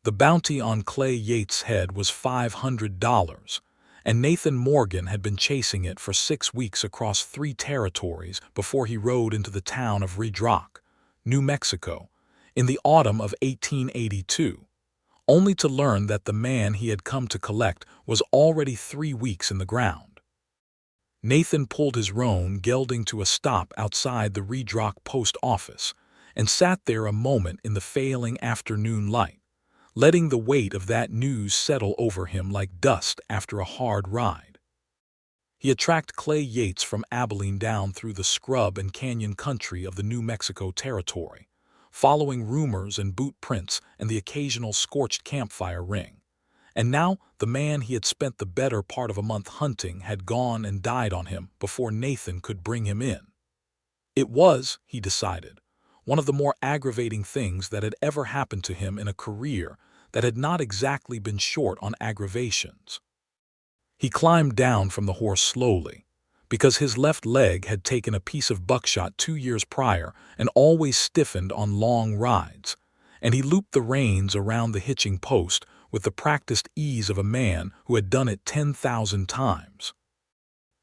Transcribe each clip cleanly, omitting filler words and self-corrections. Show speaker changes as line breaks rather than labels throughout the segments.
The bounty on Clay Yates' head was $500, and Nathan Morgan had been chasing it for 6 weeks across 3 territories before he rode into the town of Red Rock, New Mexico, in the autumn of 1882, only to learn that the man he had come to collect was already 3 weeks in the ground. Nathan pulled his roan gelding to a stop outside the Red Rock post office and sat there a moment in the failing afternoon light, letting the weight of that news settle over him like dust after a hard ride. He had tracked Clay Yates from Abilene down through the scrub and canyon country of the New Mexico Territory, following rumors and boot prints and the occasional scorched campfire ring. And now the man he had spent the better part of a month hunting had gone and died on him before Nathan could bring him in. It was, he decided, one of the more aggravating things that had ever happened to him in a career that had not exactly been short on aggravations. He climbed down from the horse slowly, because his left leg had taken a piece of buckshot 2 years prior and always stiffened on long rides, and he looped the reins around the hitching post with the practiced ease of a man who had done it 10,000 times.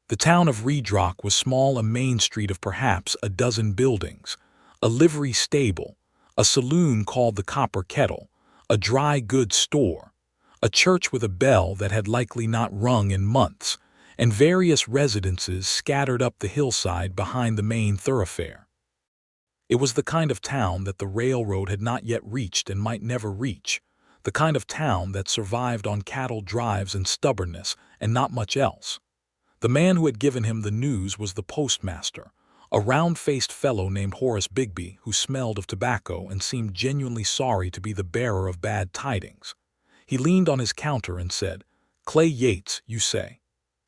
The town of Red Rock was small, a main street of perhaps a dozen buildings, a livery stable, a saloon called the Copper Kettle, a dry goods store, a church with a bell that had likely not rung in months, and various residences scattered up the hillside behind the main thoroughfare. It was the kind of town that the railroad had not yet reached and might never reach, the kind of town that survived on cattle drives and stubbornness and not much else. The man who had given him the news was the postmaster, a round-faced fellow named Horace Bigby who smelled of tobacco and seemed genuinely sorry to be the bearer of bad tidings. He leaned on his counter and said, "Clay Yates, you say?"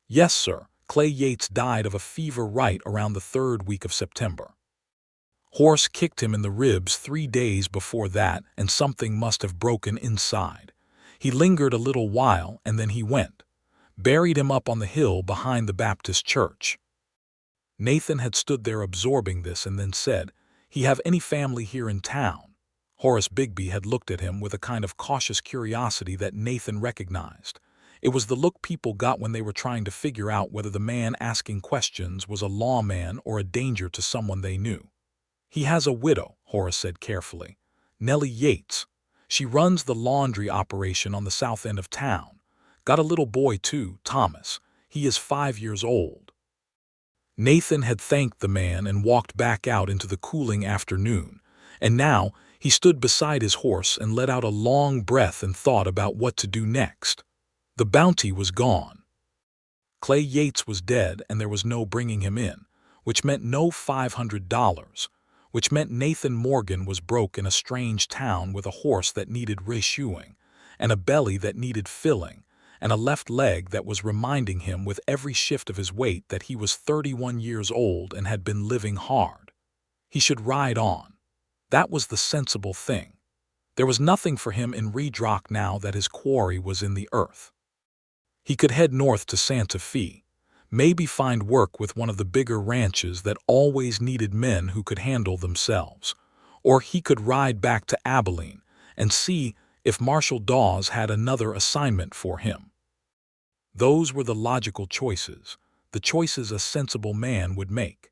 "Yes, sir. Clay Yates died of a fever right around the 3rd week of September. Horace kicked him in the ribs 3 days before that, and something must have broken inside. He lingered a little while, and then he went. Buried him up on the hill behind the Baptist church." Nathan had stood there absorbing this and then said, "He have any family here in town?" Horace Bigby had looked at him with a kind of cautious curiosity that Nathan recognized. It was the look people got when they were trying to figure out whether the man asking questions was a lawman or a danger to someone they knew. "He has a widow," Horace said carefully. "Nellie Yates. She runs the laundry operation on the south end of town. Got a little boy too, Thomas. He is 5 years old." Nathan had thanked the man and walked back out into the cooling afternoon, and now he stood beside his horse and let out a long breath and thought about what to do next. The bounty was gone. Clay Yates was dead, and there was no bringing him in, which meant no $500, which meant Nathan Morgan was broke in a strange town with a horse that needed reshoeing, and a belly that needed filling, and a left leg that was reminding him with every shift of his weight that he was 31 years old and had been living hard. He should ride on. That was the sensible thing. There was nothing for him in Red Rock now that his quarry was in the earth. He could head north to Santa Fe, maybe find work with one of the bigger ranches that always needed men who could handle themselves, or he could ride back to Abilene and see if Marshall Dawes had another assignment for him. Those were the logical choices, the choices a sensible man would make.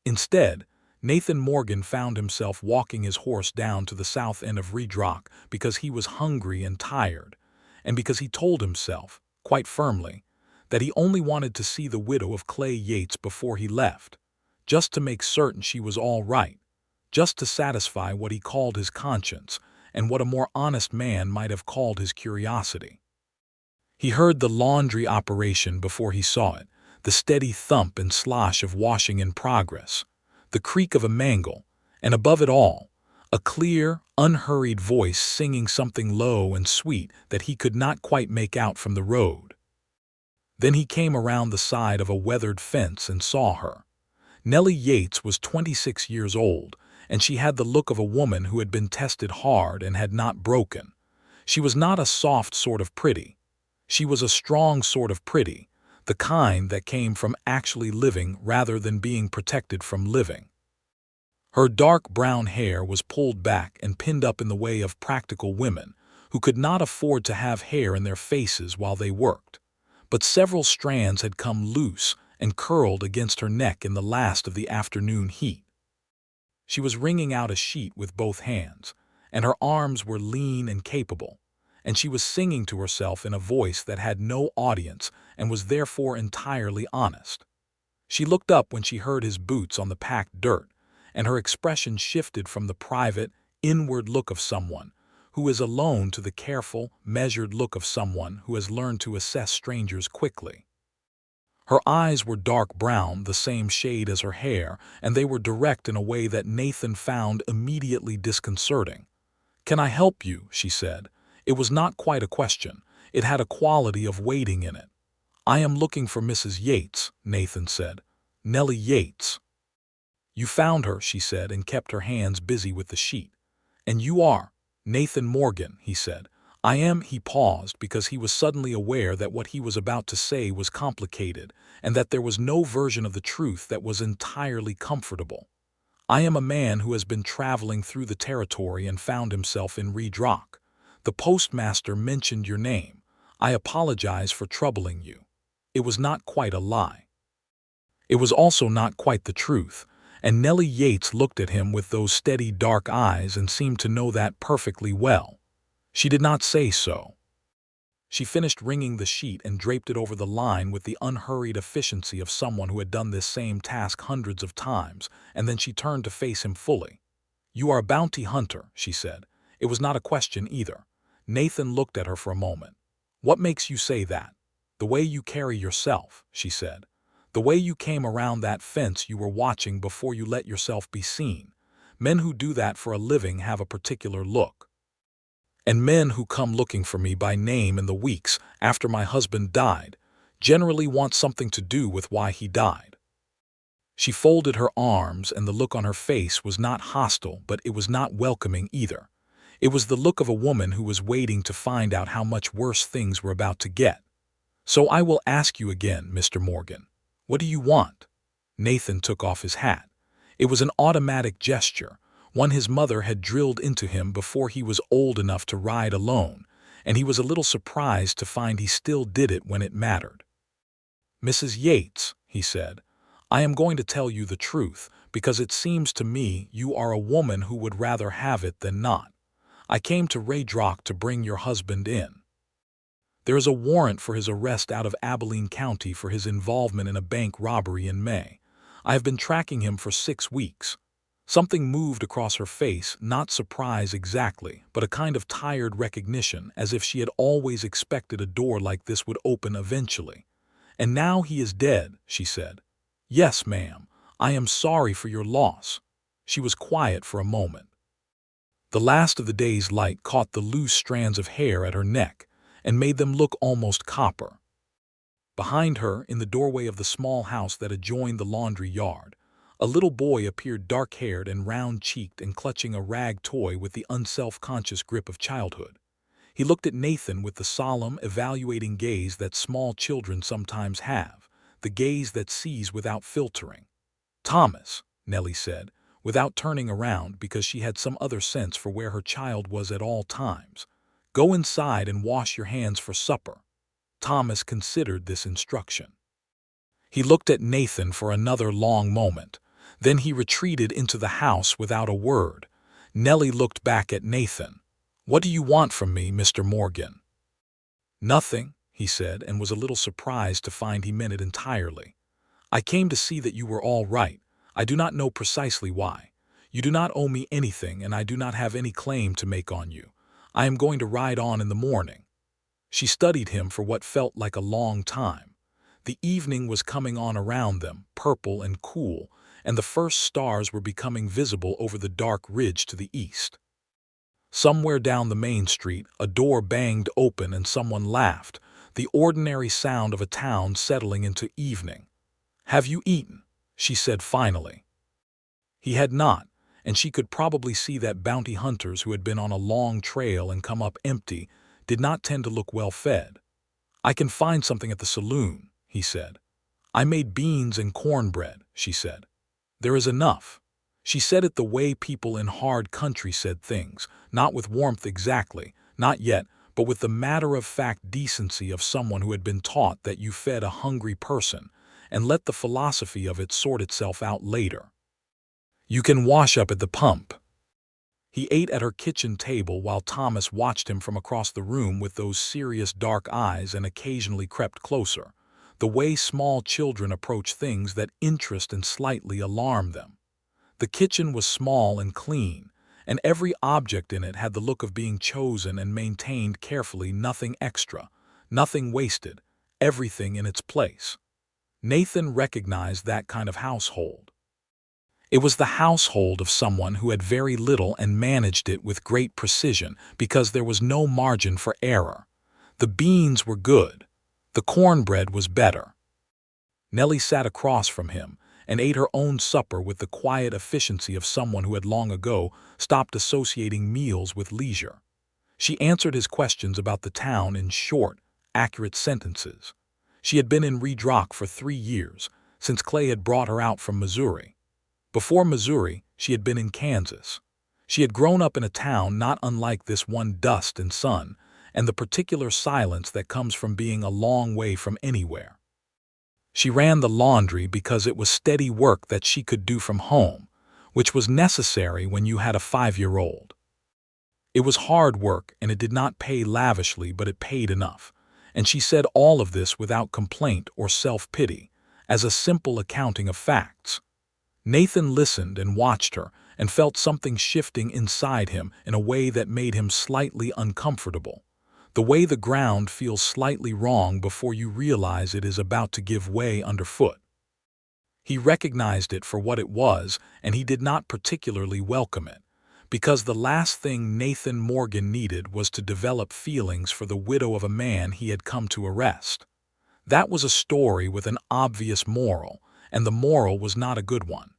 Instead, Nathan Morgan found himself walking his horse down to the south end of Red Rock because he was hungry and tired, and because he told himself, quite firmly, that he only wanted to see the widow of Clay Yates before he left, just to make certain she was all right, just to satisfy what he called his conscience and what a more honest man might have called his curiosity. He heard the laundry operation before he saw it, the steady thump and slosh of washing in progress, the creak of a mangle, and above it all, a clear, unhurried voice singing something low and sweet that he could not quite make out from the road. Then he came around the side of a weathered fence and saw her. Nellie Yates was 26 years old, and she had the look of a woman who had been tested hard and had not broken. She was not a soft sort of pretty. She was a strong sort of pretty, the kind that came from actually living rather than being protected from living. Her dark brown hair was pulled back and pinned up in the way of practical women who could not afford to have hair in their faces while they worked. But several strands had come loose and curled against her neck in the last of the afternoon heat. She was wringing out a sheet with both hands, and her arms were lean and capable, and she was singing to herself in a voice that had no audience and was therefore entirely honest. She looked up when she heard his boots on the packed dirt, and her expression shifted from the private, inward look of someone who is alone to the careful, measured look of someone who has learned to assess strangers quickly. Her eyes were dark brown, the same shade as her hair, and they were direct in a way that Nathan found immediately disconcerting. "Can I help you?" she said. It was not quite a question. It had a quality of waiting in it. "I am looking for Mrs. Yates," Nathan said. "Nellie Yates." "You found her," she said, and kept her hands busy with the sheet. "And you are Nathan Morgan," he said. "I am—" He paused because he was suddenly aware that what he was about to say was complicated and that there was no version of the truth that was entirely comfortable. "I am a man who has been traveling through the territory and found himself in Reedrock. The postmaster mentioned your name. I apologize for troubling you." It was not quite a lie. It was also not quite the truth, and Nellie Yates looked at him with those steady dark eyes and seemed to know that perfectly well. She did not say so. She finished wringing the sheet and draped it over the line with the unhurried efficiency of someone who had done this same task hundreds of times, and then she turned to face him fully. "You are a bounty hunter," she said. It was not a question either. Nathan looked at her for a moment. "What makes you say that?" "The way you carry yourself," she said. "The way you came around that fence you were watching before you let yourself be seen. Men who do that for a living have a particular look. And men who come looking for me by name in the weeks after my husband died generally want something to do with why he died." She folded her arms, and the look on her face was not hostile, but it was not welcoming either. It was the look of a woman who was waiting to find out how much worse things were about to get. "So I will ask you again, Mr. Morgan. What do you want?" Nathan took off his hat. It was an automatic gesture, one his mother had drilled into him before he was old enough to ride alone, and he was a little surprised to find he still did it when it mattered. "Mrs. Yates," he said, "I am going to tell you the truth, because it seems to me you are a woman who would rather have it than not. I came to Reedrock to bring your husband in. There is a warrant for his arrest out of Abilene County for his involvement in a bank robbery in May. I have been tracking him for 6 weeks. Something moved across her face, not surprise exactly, but a kind of tired recognition, as if she had always expected a door like this would open eventually. "And now he is dead," she said. "Yes, ma'am. I am sorry for your loss." She was quiet for a moment. The last of the day's light caught the loose strands of hair at her neck and made them look almost copper. Behind her, in the doorway of the small house that adjoined the laundry yard, a little boy appeared, dark-haired and round-cheeked and clutching a rag toy with the unself-conscious grip of childhood. He looked at Nathan with the solemn, evaluating gaze that small children sometimes have, the gaze that sees without filtering. "Thomas," Nellie said, without turning around because she had some other sense for where her child was at all times, "go inside and wash your hands for supper." Thomas considered this instruction. He looked at Nathan for another long moment. Then he retreated into the house without a word. Nellie looked back at Nathan. "What do you want from me, Mr. Morgan?" "Nothing," he said, and was a little surprised to find he meant it entirely. "I came to see that you were all right. I do not know precisely why. You do not owe me anything, and I do not have any claim to make on you. I am going to ride on in the morning." She studied him for what felt like a long time. The evening was coming on around them, purple and cool, and the first stars were becoming visible over the dark ridge to the east. Somewhere down the main street, a door banged open and someone laughed, the ordinary sound of a town settling into evening. "Have you eaten?" she said finally. He had not, and she could probably see that bounty hunters who had been on a long trail and come up empty did not tend to look well fed. "I can find something at the saloon," he said. "I made beans and cornbread," she said. "There is enough." She said it the way people in hard country said things, not with warmth exactly, Not yet, but with the matter-of-fact decency of someone who had been taught that you fed a hungry person and let the philosophy of it sort itself out later. You can wash up at the pump. He ate at her kitchen table while Thomas watched him from across the room with those serious dark eyes and occasionally crept closer, the way small children approach things that interest and slightly alarm them. The kitchen was small and clean, and every object in it had the look of being chosen and maintained carefully, nothing extra, nothing wasted, everything in its place. Nathan recognized that kind of household. It was the household of someone who had very little and managed it with great precision because there was no margin for error. The beans were good. The cornbread was better. Nellie sat across from him and ate her own supper with the quiet efficiency of someone who had long ago stopped associating meals with leisure. She answered his questions about the town in short, accurate sentences. She had been in Red Rock for 3 years, since Clay had brought her out from Missouri. Before Missouri, she had been in Kansas. She had grown up in a town not unlike this one, dust and sun, and the particular silence that comes from being a long way from anywhere. She ran the laundry because it was steady work that she could do from home, which was necessary when you had a 5-year-old. It was hard work and it did not pay lavishly, but it paid enough, and she said all of this without complaint or self-pity, as a simple accounting of facts. Nathan listened and watched her and felt something shifting inside him in a way that made him slightly uncomfortable, the way the ground feels slightly wrong before you realize it is about to give way underfoot. He recognized it for what it was, and he did not particularly welcome it, because the last thing Nathan Morgan needed was to develop feelings for the widow of a man he had come to arrest. That was a story with an obvious moral, and the moral was not a good one.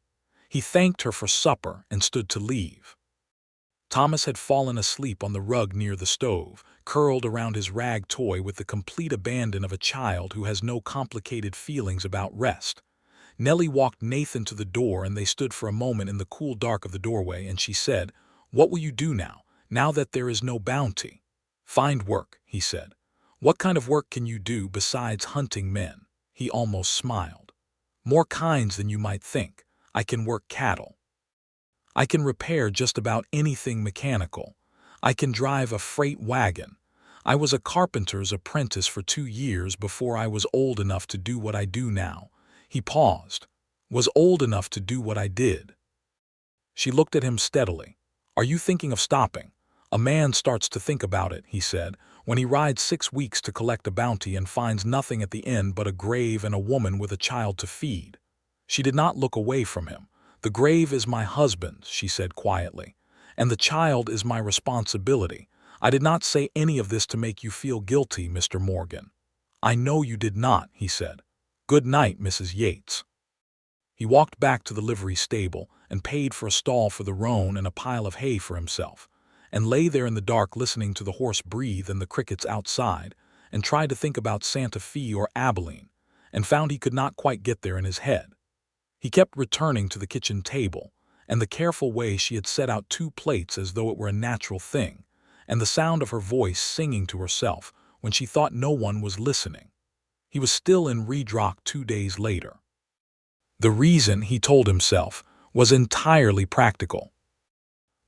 He thanked her for supper and stood to leave. Thomas had fallen asleep on the rug near the stove, curled around his rag toy with the complete abandon of a child who has no complicated feelings about rest. Nellie walked Nathan to the door and they stood for a moment in the cool dark of the doorway, and she said, "What will you do now that there is no bounty?" "Find work," he said. "What kind of work can you do besides hunting men?" He almost smiled. "More kinds than you might think. I can work cattle. I can repair just about anything mechanical. I can drive a freight wagon. I was a carpenter's apprentice for 2 years before I was old enough to do what I do now." He paused. "Was old enough to do what I did." She looked at him steadily. "Are you thinking of stopping?" "A man starts to think about it," he said, "when he rides 6 weeks to collect a bounty and finds nothing at the end but a grave and a woman with a child to feed." She did not look away from him. "The grave is my husband's," she said quietly, "and the child is my responsibility. I did not say any of this to make you feel guilty, Mr. Morgan." "I know you did not," he said. "Good night, Mrs. Yates." He walked back to the livery stable and paid for a stall for the roan and a pile of hay for himself, and lay there in the dark listening to the horse breathe and the crickets outside, and tried to think about Santa Fe or Abilene, and found he could not quite get there in his head. He kept returning to the kitchen table, and the careful way she had set out 2 plates as though it were a natural thing, and the sound of her voice singing to herself when she thought no one was listening. He was still in Red Rock 2 days later. The reason, he told himself, was entirely practical.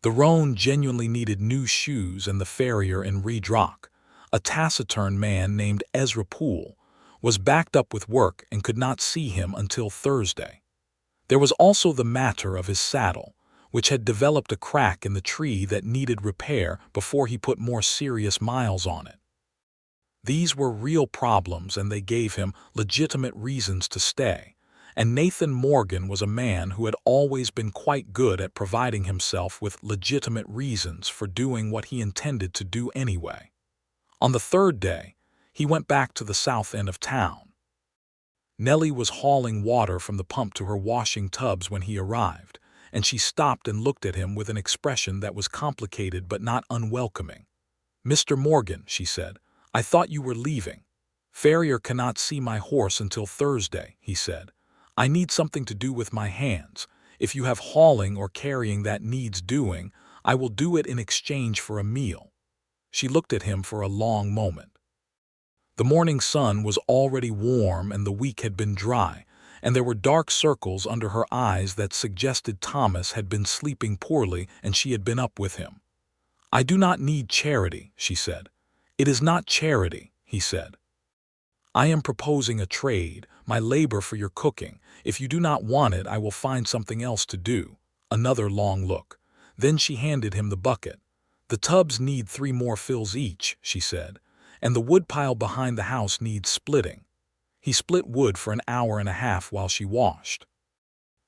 The roan genuinely needed new shoes, and the farrier in Red Rock, a taciturn man named Ezra Poole, was backed up with work and could not see him until Thursday. There was also the matter of his saddle, which had developed a crack in the tree that needed repair before he put more serious miles on it. These were real problems, and they gave him legitimate reasons to stay, and Nathan Morgan was a man who had always been quite good at providing himself with legitimate reasons for doing what he intended to do anyway. On the 3rd day, he went back to the south end of town. Nellie was hauling water from the pump to her washing tubs when he arrived, and she stopped and looked at him with an expression that was complicated but not unwelcoming. "Mr. Morgan," she said, "I thought you were leaving." "Farrier cannot see my horse until Thursday," he said. "I need something to do with my hands. If you have hauling or carrying that needs doing, I will do it in exchange for a meal." She looked at him for a long moment. The morning sun was already warm and the week had been dry, and there were dark circles under her eyes that suggested Thomas had been sleeping poorly and she had been up with him. "I do not need charity," she said. "It is not charity," he said. "I am proposing a trade, my labor for your cooking. If you do not want it, I will find something else to do." Another long look. Then she handed him the bucket. "The tubs need 3 more fills each," she said, "and the woodpile behind the house needs splitting." He split wood for an hour and a half while she washed.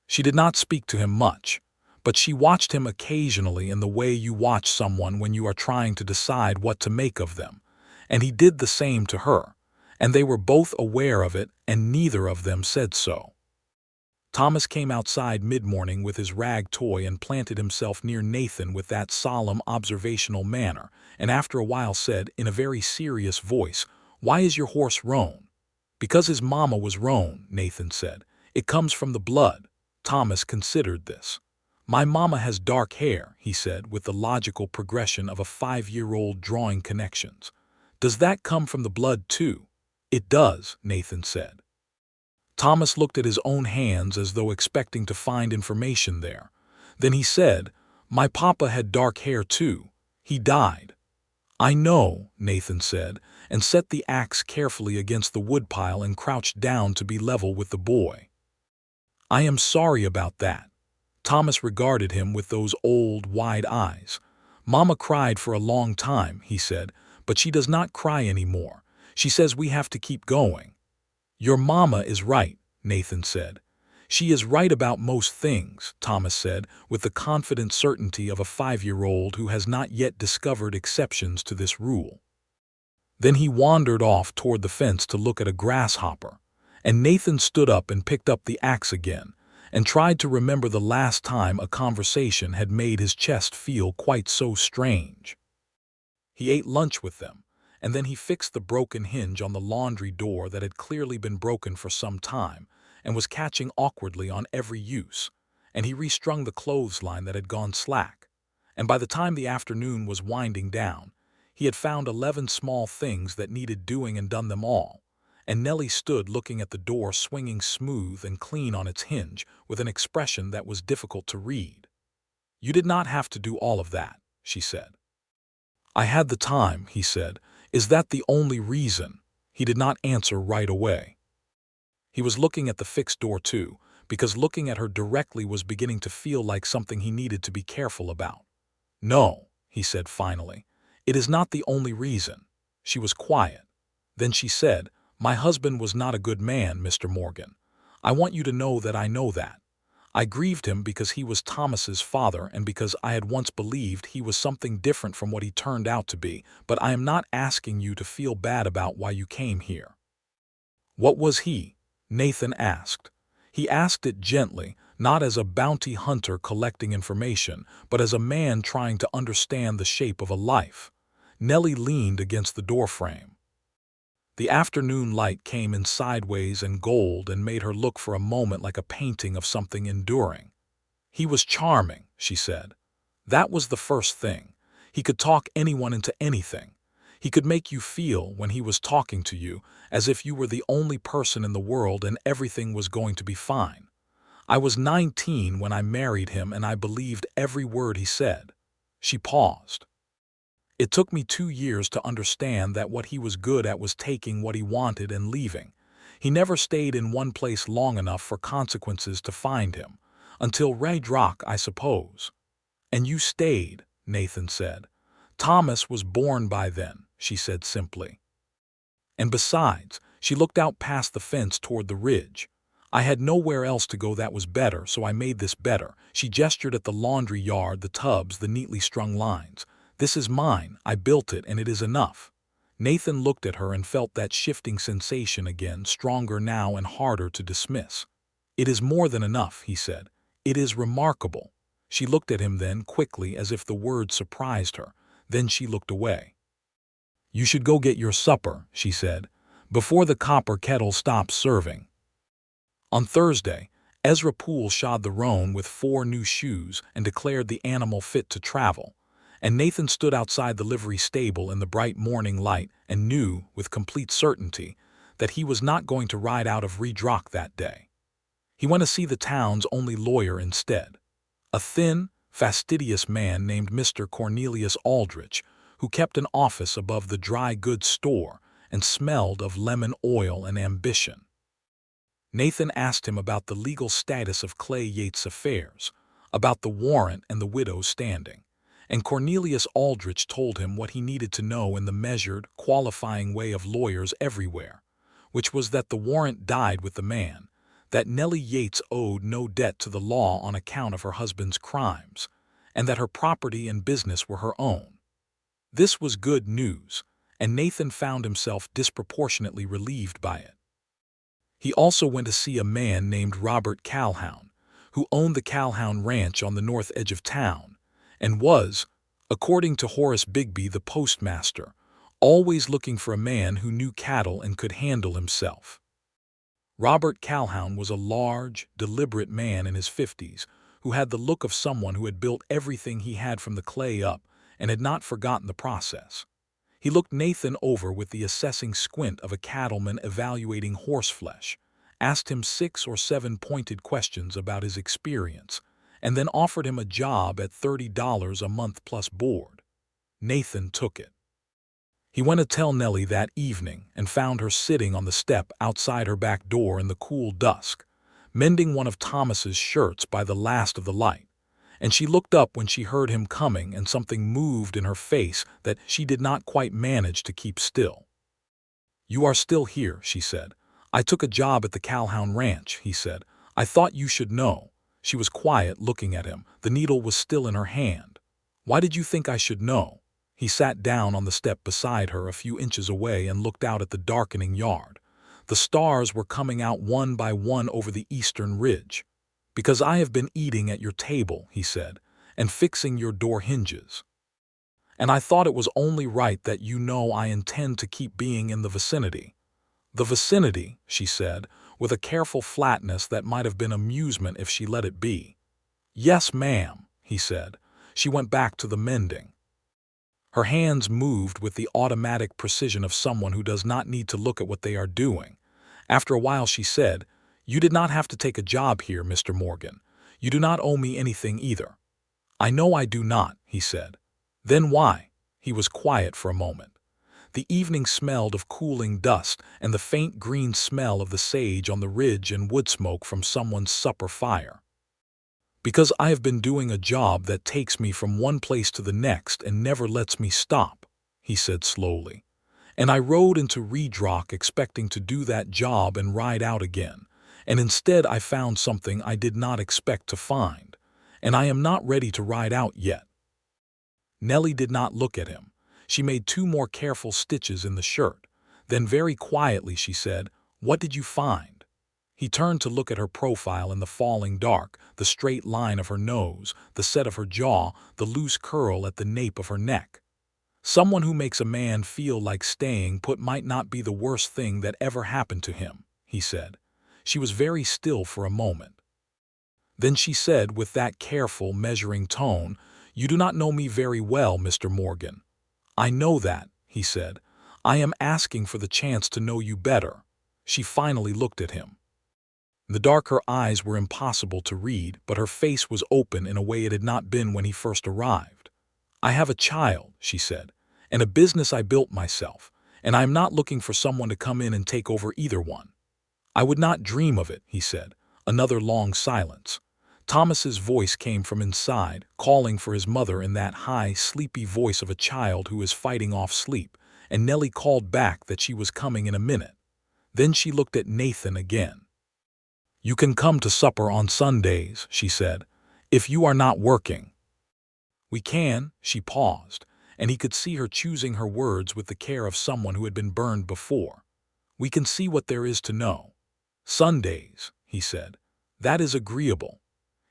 She did not speak to him much, but she watched him occasionally in the way you watch someone when you are trying to decide what to make of them, and he did the same to her, and they were both aware of it and neither of them said so. Thomas came outside mid-morning with his rag toy and planted himself near Nathan with that solemn observational manner, and after a while said in a very serious voice, "Why is your horse roan?" "Because his mama was roan," Nathan said. "It comes from the blood." Thomas considered this. "My mama has dark hair," he said with the logical progression of a 5-year-old drawing connections. "Does that come from the blood too?" "It does," Nathan said. Thomas looked at his own hands as though expecting to find information there. Then he said, "My papa had dark hair too. He died." "I know," Nathan said, and set the axe carefully against the woodpile and crouched down to be level with the boy. "I am sorry about that." Thomas regarded him with those old, wide eyes. "Mama cried for a long time," he said, "but she does not cry anymore. She says we have to keep going." "Your mama is right," Nathan said. "She is right about most things," Thomas said, with the confident certainty of a 5-year-old who has not yet discovered exceptions to this rule. Then he wandered off toward the fence to look at a grasshopper, and Nathan stood up and picked up the axe again, and tried to remember the last time a conversation had made his chest feel quite so strange. He ate lunch with them, and then he fixed the broken hinge on the laundry door that had clearly been broken for some time and was catching awkwardly on every use, and he restrung the clothesline that had gone slack, and by the time the afternoon was winding down, he had found 11 small things that needed doing and done them all, and Nellie stood looking at the door swinging smooth and clean on its hinge with an expression that was difficult to read. "You did not have to do all of that," she said. "I had the time," he said. "Is that the only reason?" He did not answer right away. He was looking at the fixed door too, because looking at her directly was beginning to feel like something he needed to be careful about. "No," he said finally, "it is not the only reason." She was quiet. Then she said, "My husband was not a good man, Mr. Morgan. I want you to know that I know that. I grieved him because he was Thomas's father and because I had once believed he was something different from what he turned out to be, but I am not asking you to feel bad about why you came here." "What was he?" Nathan asked. He asked it gently, not as a bounty hunter collecting information, but as a man trying to understand the shape of a life. Nellie leaned against the doorframe. The afternoon light came in sideways and gold and made her look for a moment like a painting of something enduring. "He was charming," she said. "That was the first thing. He could talk anyone into anything. He could make you feel, when he was talking to you, as if you were the only person in the world and everything was going to be fine. I was 19 when I married him and I believed every word he said." She paused. "It took me 2 years to understand that what he was good at was taking what he wanted and leaving. He never stayed in one place long enough for consequences to find him. Until Red Rock, I suppose." "And you stayed," Nathan said. "Thomas was born by then," she said simply. "And besides," she looked out past the fence toward the ridge, "I had nowhere else to go that was better, so I made this better." She gestured at the laundry yard, the tubs, the neatly strung lines. "This is mine. I built it, and it is enough." Nathan looked at her and felt that shifting sensation again, stronger now and harder to dismiss. "It is more than enough," he said. "It is remarkable." She looked at him then, quickly, as if the word surprised her. Then she looked away. "You should go get your supper," she said, "before the copper kettle stops serving." On Thursday, Ezra Poole shod the roan with 4 new shoes and declared the animal fit to travel, and Nathan stood outside the livery stable in the bright morning light and knew, with complete certainty, that he was not going to ride out of Redrock that day. He went to see the town's only lawyer instead, a thin, fastidious man named Mr. Cornelius Aldrich, who kept an office above the dry goods store and smelled of lemon oil and ambition. Nathan asked him about the legal status of Clay Yates' affairs, about the warrant and the widow's standing, and Cornelius Aldrich told him what he needed to know in the measured, qualifying way of lawyers everywhere, which was that the warrant died with the man, that Nellie Yates owed no debt to the law on account of her husband's crimes, and that her property and business were her own. This was good news, and Nathan found himself disproportionately relieved by it. He also went to see a man named Robert Calhoun, who owned the Calhoun Ranch on the north edge of town, and was, according to Horace Bigby the postmaster, always looking for a man who knew cattle and could handle himself. Robert Calhoun was a large, deliberate man in his 50s who had the look of someone who had built everything he had from the clay up and had not forgotten the process. He looked Nathan over with the assessing squint of a cattleman evaluating horseflesh, asked him 6 or 7 pointed questions about his experience, and then offered him a job at $30 a month plus board. Nathan took it. He went to tell Nellie that evening and found her sitting on the step outside her back door in the cool dusk, mending one of Thomas's shirts by the last of the light, and she looked up when she heard him coming and something moved in her face that she did not quite manage to keep still. "You are still here," she said. "I took a job at the Calhoun Ranch," he said. "I thought you should know." She was quiet, looking at him. The needle was still in her hand. "Why did you think I should know?" He sat down on the step beside her a few inches away and looked out at the darkening yard. The stars were coming out one by one over the eastern ridge. "Because I have been eating at your table," he said, "and fixing your door hinges. And I thought it was only right that you know I intend to keep being in the vicinity." "The vicinity," she said, with a careful flatness that might have been amusement if she let it be. "Yes, ma'am," he said. She went back to the mending. Her hands moved with the automatic precision of someone who does not need to look at what they are doing. After a while she said, "You did not have to take a job here, Mr. Morgan. You do not owe me anything either." "I know I do not," he said. "Then why?" He was quiet for a moment. The evening smelled of cooling dust and the faint green smell of the sage on the ridge and wood smoke from someone's supper fire. "Because I have been doing a job that takes me from one place to the next and never lets me stop," he said slowly. "And I rode into Redrock expecting to do that job and ride out again, and instead I found something I did not expect to find, and I am not ready to ride out yet." Nellie did not look at him. She made 2 more careful stitches in the shirt. Then very quietly she said, "What did you find?" He turned to look at her profile in the falling dark, the straight line of her nose, the set of her jaw, the loose curl at the nape of her neck. "Someone who makes a man feel like staying put might not be the worst thing that ever happened to him," he said. She was very still for a moment. Then she said with that careful, measuring tone, "You do not know me very well, Mr. Morgan." "I know that," he said. "I am asking for the chance to know you better." She finally looked at him. In the dark her eyes were impossible to read, but her face was open in a way it had not been when he first arrived. "I have a child," she said, "and a business I built myself, and I am not looking for someone to come in and take over either one." "I would not dream of it," he said. Another long silence. Thomas's voice came from inside, calling for his mother in that high, sleepy voice of a child who is fighting off sleep, and Nellie called back that she was coming in a minute. Then she looked at Nathan again. "You can come to supper on Sundays," she said, "if you are not working." "We can," she paused, and he could see her choosing her words with the care of someone who had been burned before. "We can see what there is to know." "Sundays," he said. "That is agreeable."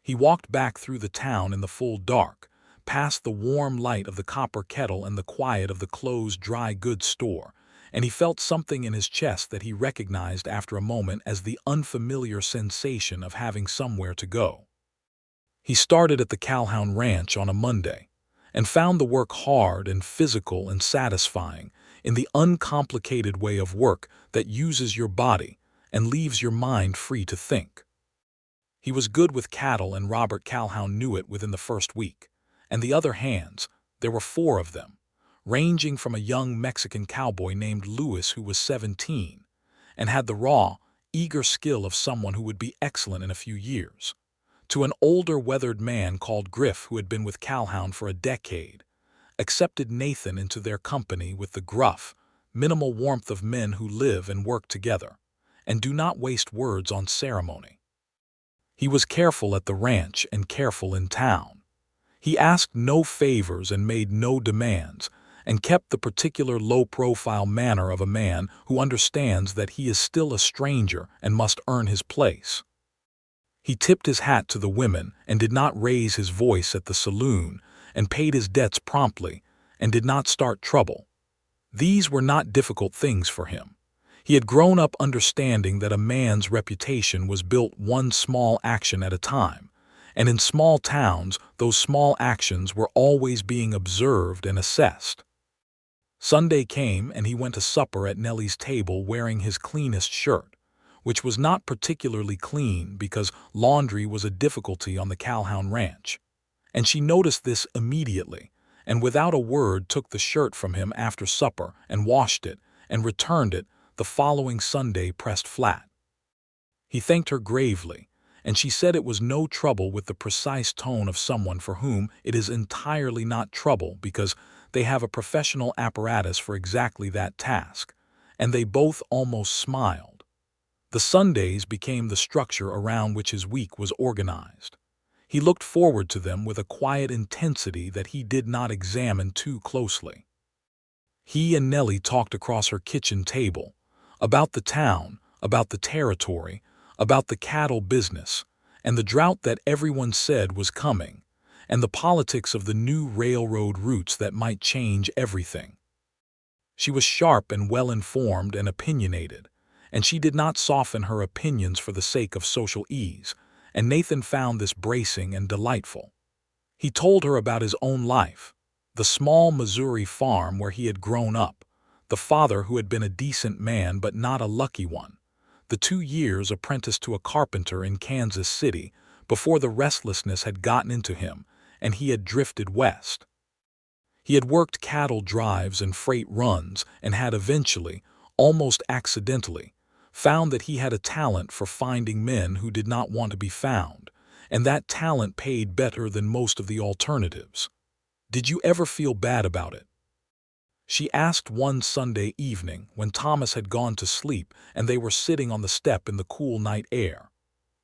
He walked back through the town in the full dark, past the warm light of the copper kettle and the quiet of the closed dry goods store, and he felt something in his chest that he recognized after a moment as the unfamiliar sensation of having somewhere to go. He started at the Calhoun Ranch on a Monday, and found the work hard and physical and satisfying in the uncomplicated way of work that uses your body and leaves your mind free to think. He was good with cattle, and Robert Calhoun knew it within the first week. And the other hands, there were 4 of them, ranging from a young Mexican cowboy named Louis who was 17 and had the raw, eager skill of someone who would be excellent in a few years, to an older, weathered man called Griff who had been with Calhoun for a decade, accepted Nathan into their company with the gruff, minimal warmth of men who live and work together and do not waste words on ceremony. He was careful at the ranch and careful in town. He asked no favors and made no demands, and kept the particular low-profile manner of a man who understands that he is still a stranger and must earn his place. He tipped his hat to the women and did not raise his voice at the saloon, and paid his debts promptly and did not start trouble. These were not difficult things for him. He had grown up understanding that a man's reputation was built one small action at a time, and in small towns those small actions were always being observed and assessed. Sunday came and he went to supper at Nellie's table wearing his cleanest shirt, which was not particularly clean because laundry was a difficulty on the Calhoun ranch. And she noticed this immediately, and without a word took the shirt from him after supper and washed it and returned it the following Sunday pressed flat. He thanked her gravely, and she said it was no trouble with the precise tone of someone for whom it is entirely not trouble because they have a professional apparatus for exactly that task, and they both almost smiled. The Sundays became the structure around which his week was organized. He looked forward to them with a quiet intensity that he did not examine too closely. He and Nellie talked across her kitchen table, about the town, about the territory, about the cattle business, and the drought that everyone said was coming, and the politics of the new railroad routes that might change everything. She was sharp and well-informed and opinionated, and she did not soften her opinions for the sake of social ease, and Nathan found this bracing and delightful. He told her about his own life, the small Missouri farm where he had grown up, the father who had been a decent man but not a lucky one, the 2 years apprenticed to a carpenter in Kansas City before the restlessness had gotten into him and he had drifted west. He had worked cattle drives and freight runs and had eventually, almost accidentally, found that he had a talent for finding men who did not want to be found, and that talent paid better than most of the alternatives. Did you ever feel bad about it? She asked one Sunday evening when Thomas had gone to sleep and they were sitting on the step in the cool night air.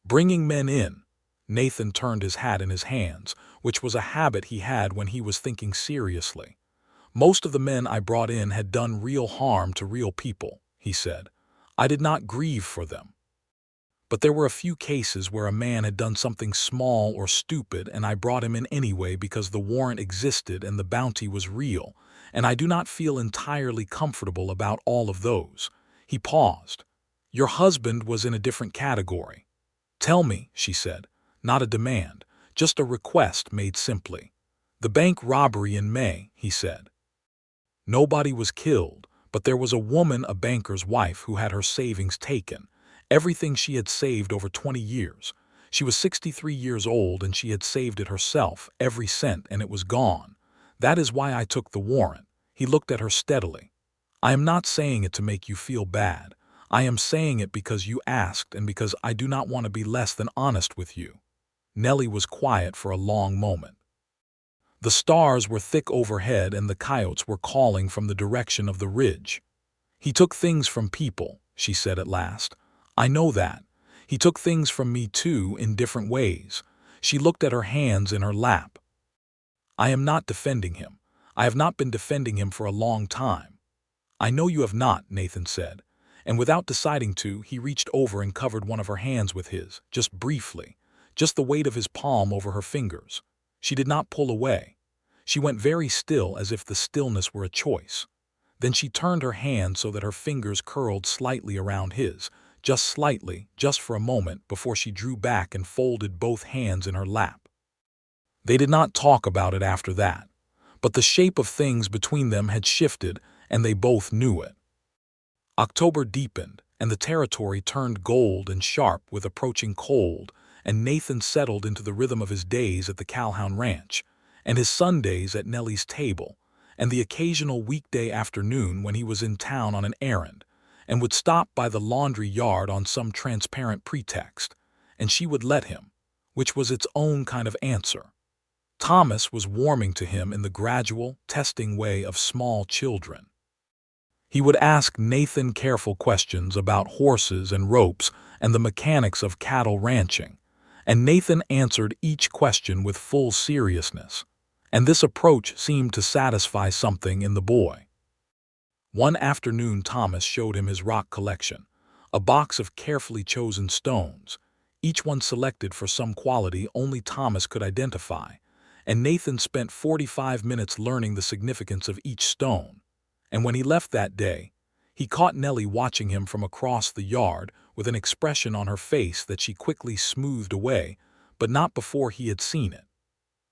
Bringing men in, Nathan turned his hat in his hands, which was a habit he had when he was thinking seriously. Most of the men I brought in had done real harm to real people, he said. I did not grieve for them. But there were a few cases where a man had done something small or stupid and I brought him in anyway because the warrant existed and the bounty was real, and I do not feel entirely comfortable about all of those. He paused. Your husband was in a different category. Tell me, she said. Not a demand, just a request made simply. The bank robbery in May, he said. Nobody was killed, but there was a woman, a banker's wife, who had her savings taken, everything she had saved over 20 years. She was 63 years old and she had saved it herself, every cent, and it was gone. That is why I took the warrant. He looked at her steadily. I am not saying it to make you feel bad. I am saying it because you asked and because I do not want to be less than honest with you. Nellie was quiet for a long moment. The stars were thick overhead and the coyotes were calling from the direction of the ridge. He took things from people, she said at last. I know that. He took things from me too in different ways. She looked at her hands in her lap. I am not defending him. I have not been defending him for a long time. I know you have not, Nathan said, and without deciding to, he reached over and covered one of her hands with his, just briefly, just the weight of his palm over her fingers. She did not pull away. She went very still as if the stillness were a choice. Then she turned her hand so that her fingers curled slightly around his, just slightly, just for a moment, before she drew back and folded both hands in her lap. They did not talk about it after that, but the shape of things between them had shifted, and they both knew it. October deepened, and the territory turned gold and sharp with approaching cold, and Nathan settled into the rhythm of his days at the Calhoun Ranch, and his Sundays at Nellie's table, and the occasional weekday afternoon when he was in town on an errand, and would stop by the laundry yard on some transparent pretext, and she would let him, which was its own kind of answer. Thomas was warming to him in the gradual, testing way of small children. He would ask Nathan careful questions about horses and ropes and the mechanics of cattle ranching, and Nathan answered each question with full seriousness, and this approach seemed to satisfy something in the boy. One afternoon Thomas showed him his rock collection, a box of carefully chosen stones, each one selected for some quality only Thomas could identify, and Nathan spent 45 minutes learning the significance of each stone. And when he left that day, he caught Nellie watching him from across the yard with an expression on her face that she quickly smoothed away, but not before he had seen it.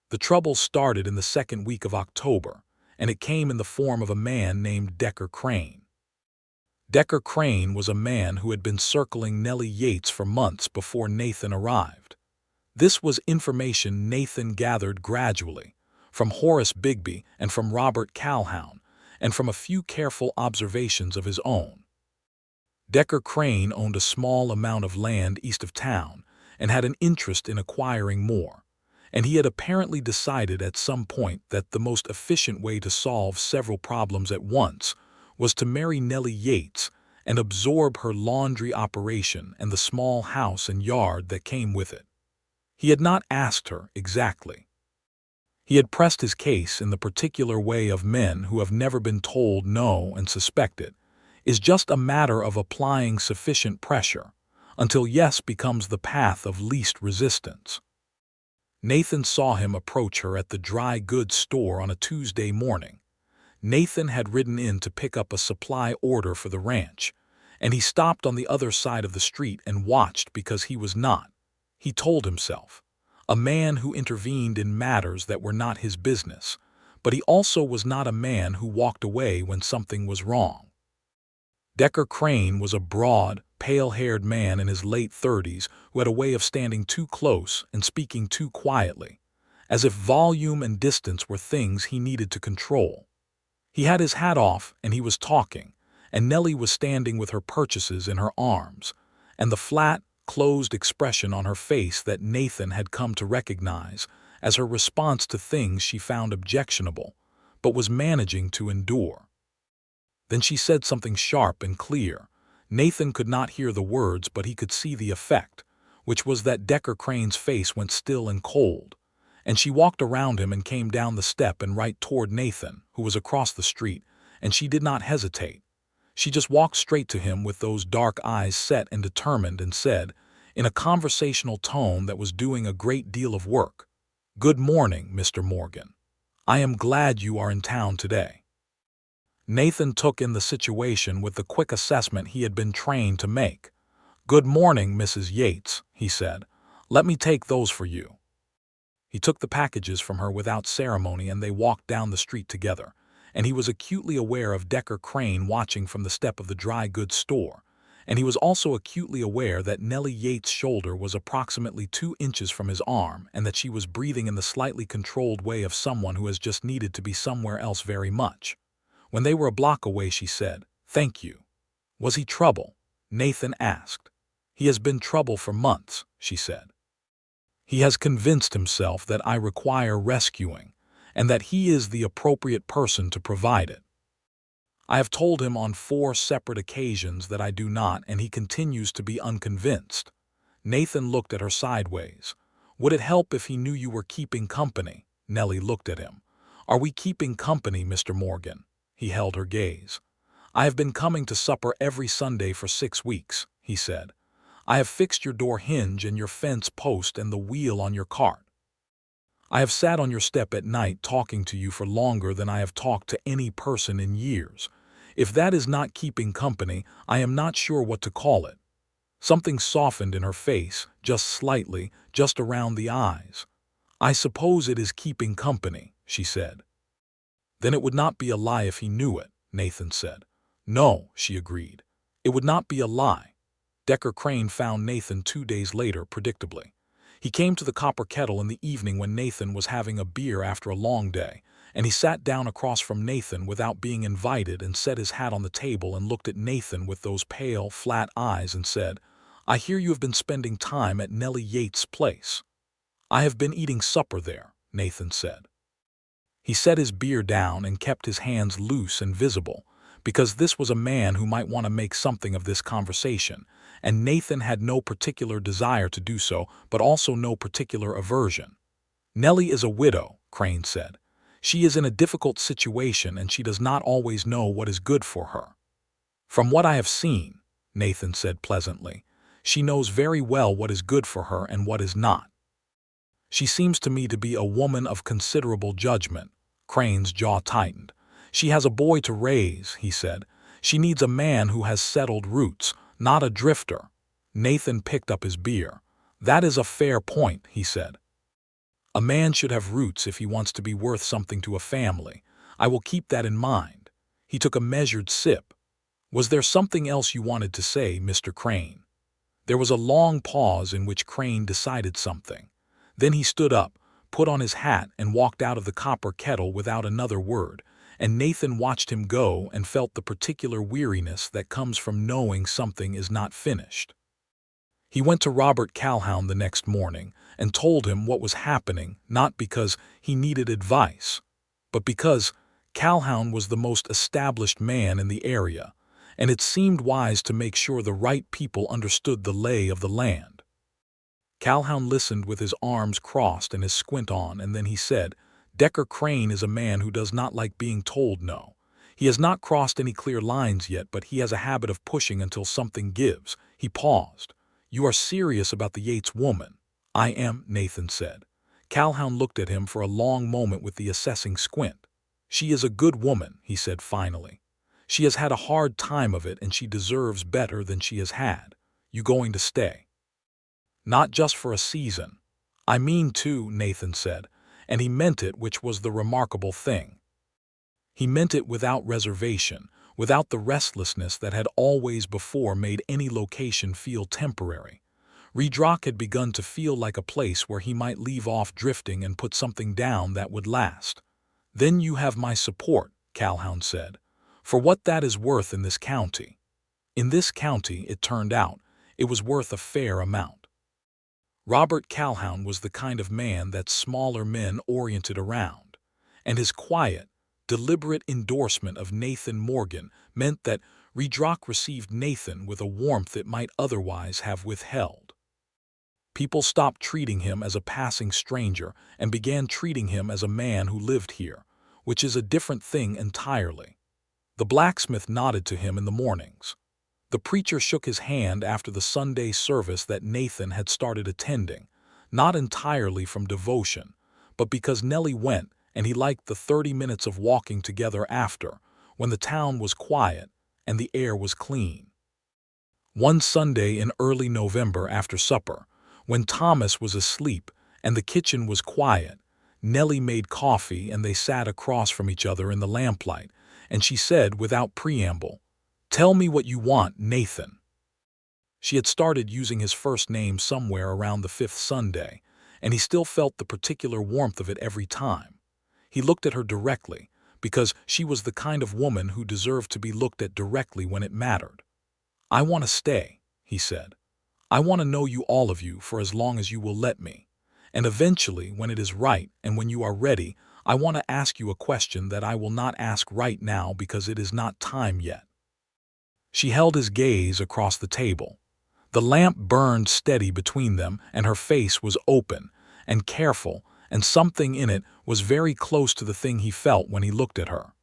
The trouble started in the second week of October, and it came in the form of a man named Decker Crane. Decker Crane was a man who had been circling Nellie Yates for months before Nathan arrived. This was information Nathan gathered gradually, from Horace Bigby and from Robert Calhoun, and from a few careful observations of his own. Decker Crane owned a small amount of land east of town and had an interest in acquiring more, and he had apparently decided at some point that the most efficient way to solve several problems at once was to marry Nellie Yates and absorb her laundry operation and the small house and yard that came with it. He had not asked her exactly. He had pressed his case in the particular way of men who have never been told no and suspect it is just a matter of applying sufficient pressure until yes becomes the path of least resistance. Nathan saw him approach her at the dry goods store on a Tuesday morning. Nathan had ridden in to pick up a supply order for the ranch, and he stopped on the other side of the street and watched because he was not, he told himself, a man who intervened in matters that were not his business, but he also was not a man who walked away when something was wrong. Decker Crane was a broad, pale-haired man in his late 30s who had a way of standing too close and speaking too quietly, as if volume and distance were things he needed to control. He had his hat off and he was talking, and Nellie was standing with her purchases in her arms, and the flat, closed expression on her face that Nathan had come to recognize as her response to things she found objectionable, but was managing to endure. Then she said something sharp and clear. Nathan could not hear the words, but he could see the effect, which was that Decker Crane's face went still and cold, and she walked around him and came down the step and right toward Nathan, who was across the street, and she did not hesitate. She just walked straight to him with those dark eyes set and determined and said, in a conversational tone that was doing a great deal of work, "Good morning, Mr. Morgan. I am glad you are in town today." Nathan took in the situation with the quick assessment he had been trained to make. "Good morning, Mrs. Yates," he said. "Let me take those for you." He took the packages from her without ceremony and they walked down the street together, and he was acutely aware of Decker Crane watching from the step of the dry goods store, and he was also acutely aware that Nellie Yates' shoulder was approximately 2 inches from his arm and that she was breathing in the slightly controlled way of someone who has just needed to be somewhere else very much. When they were a block away, she said, "Thank you." "Was he trouble?" Nathan asked. "He has been trouble for months," she said. "He has convinced himself that I require rescuing and that he is the appropriate person to provide it. I have told him on 4 separate occasions that I do not, and he continues to be unconvinced." Nathan looked at her sideways. "Would it help if he knew you were keeping company?" Nellie looked at him. "Are we keeping company, Mr. Morgan?" He held her gaze. "I have been coming to supper every Sunday for 6 weeks, he said. "I have fixed your door hinge and your fence post and the wheel on your cart. I have sat on your step at night talking to you for longer than I have talked to any person in years. If that is not keeping company, I am not sure what to call it." Something softened in her face, just slightly, just around the eyes. "I suppose it is keeping company," she said. Then it would not be a lie if he knew it, Nathan said. No, she agreed. It would not be a lie. Decker Crane found Nathan 2 days later, predictably. He came to the Copper Kettle in the evening when Nathan was having a beer after a long day, and he sat down across from Nathan without being invited and set his hat on the table and looked at Nathan with those pale, flat eyes and said, "I hear you have been spending time at Nellie Yates' place." "I have been eating supper there," Nathan said. He set his beer down and kept his hands loose and visible, because this was a man who might want to make something of this conversation, and Nathan had no particular desire to do so, but also no particular aversion. "Nellie is a widow," Crane said. "She is in a difficult situation and she does not always know what is good for her." "From what I have seen," Nathan said pleasantly, "she knows very well what is good for her and what is not." "She seems to me to be a woman of considerable judgment." Crane's jaw tightened. "She has a boy to raise," he said. "She needs a man who has settled roots, not a drifter." Nathan picked up his beer. "That is a fair point," he said. "A man should have roots if he wants to be worth something to a family. I will keep that in mind." He took a measured sip. "Was there something else you wanted to say, Mr. Crane?" There was a long pause in which Crane decided something. Then he stood up, put on his hat, and walked out of the Copper Kettle without another word, and Nathan watched him go and felt the particular weariness that comes from knowing something is not finished. He went to Robert Calhoun the next morning and told him what was happening, not because he needed advice, but because Calhoun was the most established man in the area, and it seemed wise to make sure the right people understood the lay of the land. Calhoun listened with his arms crossed and his squint on, and then he said, "Decker Crane is a man who does not like being told no. He has not crossed any clear lines yet, but he has a habit of pushing until something gives." He paused. "You are serious about the Yates woman?" "I am," Nathan said. Calhoun looked at him for a long moment with the assessing squint. "She is a good woman," he said finally. "She has had a hard time of it and she deserves better than she has had. You going to stay?" "Not just for a season." "I mean to," Nathan said, and he meant it, which was the remarkable thing. He meant it without reservation, without the restlessness that had always before made any location feel temporary. Redrock had begun to feel like a place where he might leave off drifting and put something down that would last. "Then you have my support," Calhoun said, "for what that is worth in this county." In this county, it turned out, it was worth a fair amount. Robert Calhoun was the kind of man that smaller men oriented around, and his quiet, deliberate endorsement of Nathan Morgan meant that Redrock received Nathan with a warmth it might otherwise have withheld. People stopped treating him as a passing stranger and began treating him as a man who lived here, which is a different thing entirely. The blacksmith nodded to him in the mornings. The preacher shook his hand after the Sunday service that Nathan had started attending, not entirely from devotion, but because Nellie went and he liked the 30 minutes of walking together after, when the town was quiet and the air was clean. One Sunday in early November after supper, when Thomas was asleep and the kitchen was quiet, Nellie made coffee and they sat across from each other in the lamplight, and she said without preamble, "Tell me what you want, Nathan." She had started using his first name somewhere around the 5th Sunday, and he still felt the particular warmth of it every time. He looked at her directly, because she was the kind of woman who deserved to be looked at directly when it mattered. "I want to stay," he said. "I want to know you, all of you, for as long as you will let me. And eventually, when it is right and when you are ready, I want to ask you a question that I will not ask right now because it is not time yet." She held his gaze across the table. The lamp burned steady between them, and her face was open and careful, and something in it was very close to the thing he felt when he looked at her.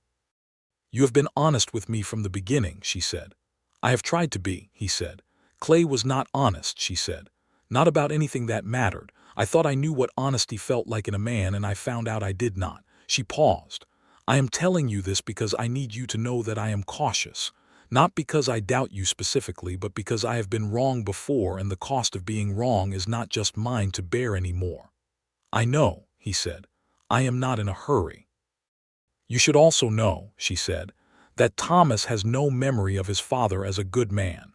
"You have been honest with me from the beginning," she said. "I have tried to be," he said. "Clay was not honest," she said. "Not about anything that mattered. I thought I knew what honesty felt like in a man, and I found out I did not." She paused. "I am telling you this because I need you to know that I am cautious. Not because I doubt you specifically, but because I have been wrong before, and the cost of being wrong is not just mine to bear anymore." "I know," he said. "I am not in a hurry." "You should also know," she said, "that Thomas has no memory of his father as a good man.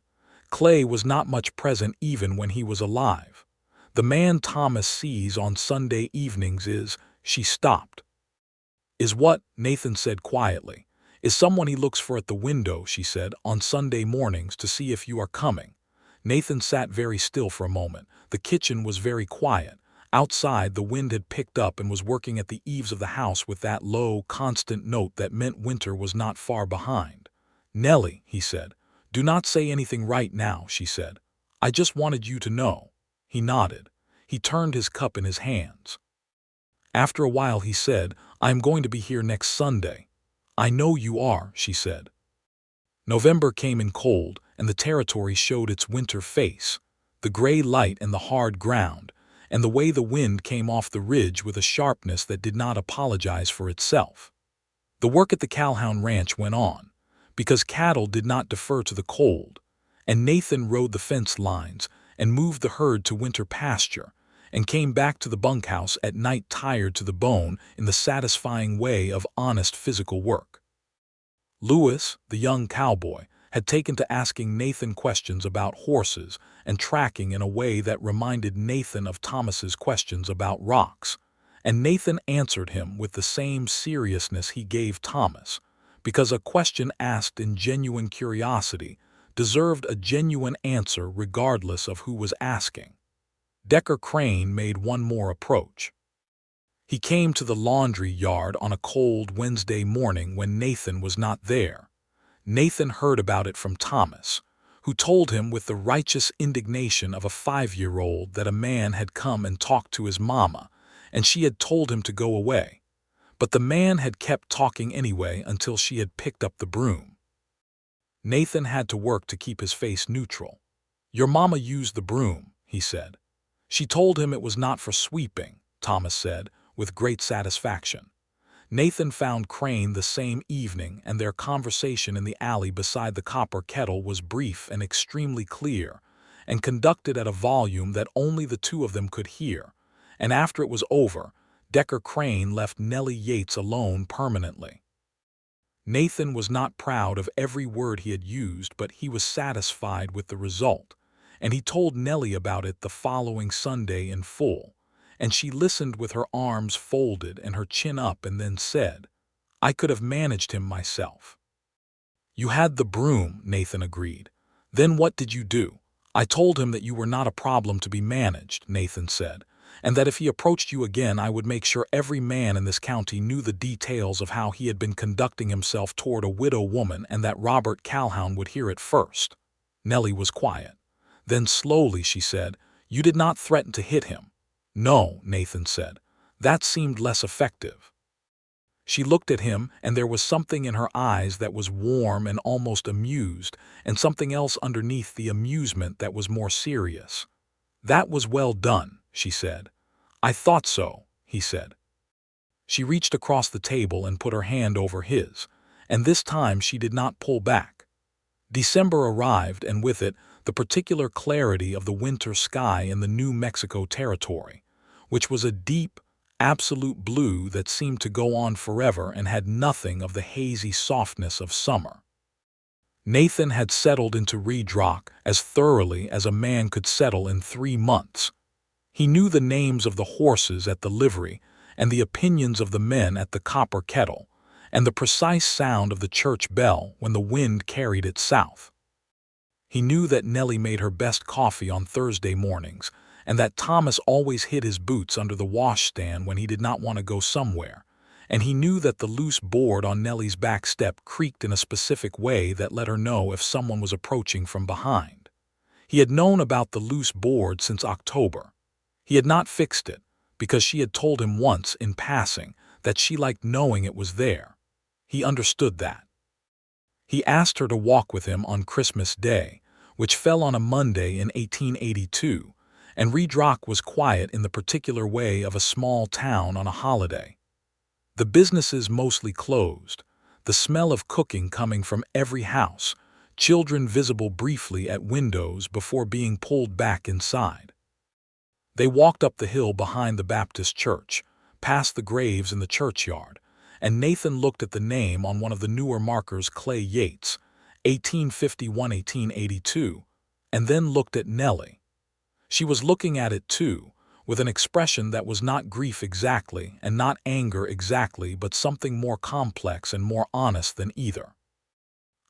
Clay was not much present even when he was alive. The man Thomas sees on Sunday evenings is—" She stopped. "Is what?" Nathan said quietly. "Is someone he looks for at the window," she said, "on Sunday mornings to see if you are coming." Nathan sat very still for a moment. The kitchen was very quiet. Outside, the wind had picked up and was working at the eaves of the house with that low, constant note that meant winter was not far behind. "Nellie," he said. "Do not say anything right now," she said. "I just wanted you to know." He nodded. He turned his cup in his hands. After a while he said, "I am going to be here next Sunday." "I know you are," she said. November came in cold, and the territory showed its winter face, the gray light and the hard ground, and the way the wind came off the ridge with a sharpness that did not apologize for itself. The work at the Calhoun Ranch went on, because cattle did not defer to the cold, and Nathan rode the fence lines and moved the herd to winter pasture, and came back to the bunkhouse at night tired to the bone in the satisfying way of honest physical work. Lewis, the young cowboy, had taken to asking Nathan questions about horses and tracking in a way that reminded Nathan of Thomas's questions about rocks, and Nathan answered him with the same seriousness he gave Thomas, because a question asked in genuine curiosity deserved a genuine answer regardless of who was asking. Decker Crane made one more approach. He came to the laundry yard on a cold Wednesday morning when Nathan was not there. Nathan heard about it from Thomas, who told him with the righteous indignation of a 5-year-old that a man had come and talked to his mama, and she had told him to go away. But the man had kept talking anyway until she had picked up the broom. Nathan had to work to keep his face neutral. "Your mama used the broom," he said. "She told him it was not for sweeping," Thomas said, with great satisfaction. Nathan found Crane the same evening, and their conversation in the alley beside the copper kettle was brief and extremely clear, and conducted at a volume that only the two of them could hear, and after it was over, Decker Crane left Nellie Yates alone permanently. Nathan was not proud of every word he had used, but he was satisfied with the result, and he told Nellie about it the following Sunday in full, and she listened with her arms folded and her chin up and then said, "I could have managed him myself." "You had the broom," Nathan agreed. "Then what did you do?" "I told him that you were not a problem to be managed," Nathan said, "and that if he approached you again I would make sure every man in this county knew the details of how he had been conducting himself toward a widow woman and that Robert Calhoun would hear it first." Nellie was quiet. Then slowly she said, "You did not threaten to hit him." "No," Nathan said. "That seemed less effective." She looked at him, and there was something in her eyes that was warm and almost amused, and something else underneath the amusement that was more serious. "That was well done," she said. "I thought so," he said. She reached across the table and put her hand over his, and this time she did not pull back. December arrived, and with it the particular clarity of the winter sky in the New Mexico territory, which was a deep, absolute blue that seemed to go on forever and had nothing of the hazy softness of summer. Nathan had settled into Red Rock as thoroughly as a man could settle in 3 months. He knew the names of the horses at the livery and the opinions of the men at the copper kettle, and the precise sound of the church bell when the wind carried it south. He knew that Nellie made her best coffee on Thursday mornings, and that Thomas always hid his boots under the washstand when he did not want to go somewhere, and he knew that the loose board on Nellie's back step creaked in a specific way that let her know if someone was approaching from behind. He had known about the loose board since October. He had not fixed it, because she had told him once in passing that she liked knowing it was there. He understood that. He asked her to walk with him on Christmas Day, which fell on a Monday in 1882, and Red Rock was quiet in the particular way of a small town on a holiday. The businesses mostly closed, the smell of cooking coming from every house, children visible briefly at windows before being pulled back inside. They walked up the hill behind the Baptist church, past the graves in the churchyard, and Nathan looked at the name on one of the newer markers, Clay Yates, 1851–1882, and then looked at Nellie. She was looking at it too, with an expression that was not grief exactly and not anger exactly, but something more complex and more honest than either.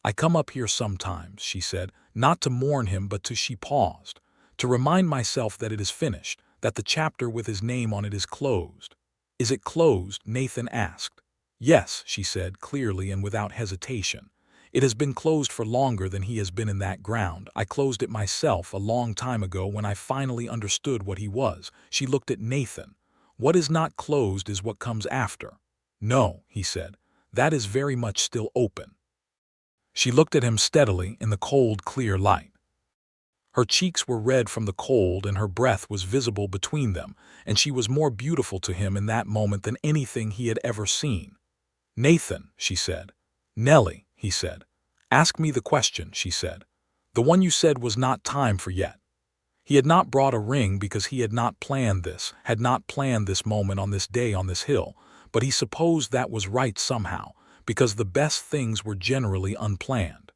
"I come up here sometimes," she said, "not to mourn him, but to," she paused, "to remind myself that it is finished, that the chapter with his name on it is closed." "Is it closed?" Nathan asked. "Yes," she said, clearly and without hesitation. "It has been closed for longer than he has been in that ground. I closed it myself a long time ago when I finally understood what he was." She looked at Nathan. "What is not closed is what comes after." "No," he said, "that is very much still open." She looked at him steadily in the cold, clear light. Her cheeks were red from the cold and her breath was visible between them, and she was more beautiful to him in that moment than anything he had ever seen. "Nathan," she said. "Nellie," he said. "Ask me the question," she said. "The one you said was not time for yet." He had not brought a ring because he had not planned this moment on this day on this hill, but he supposed that was right somehow, because the best things were generally unplanned.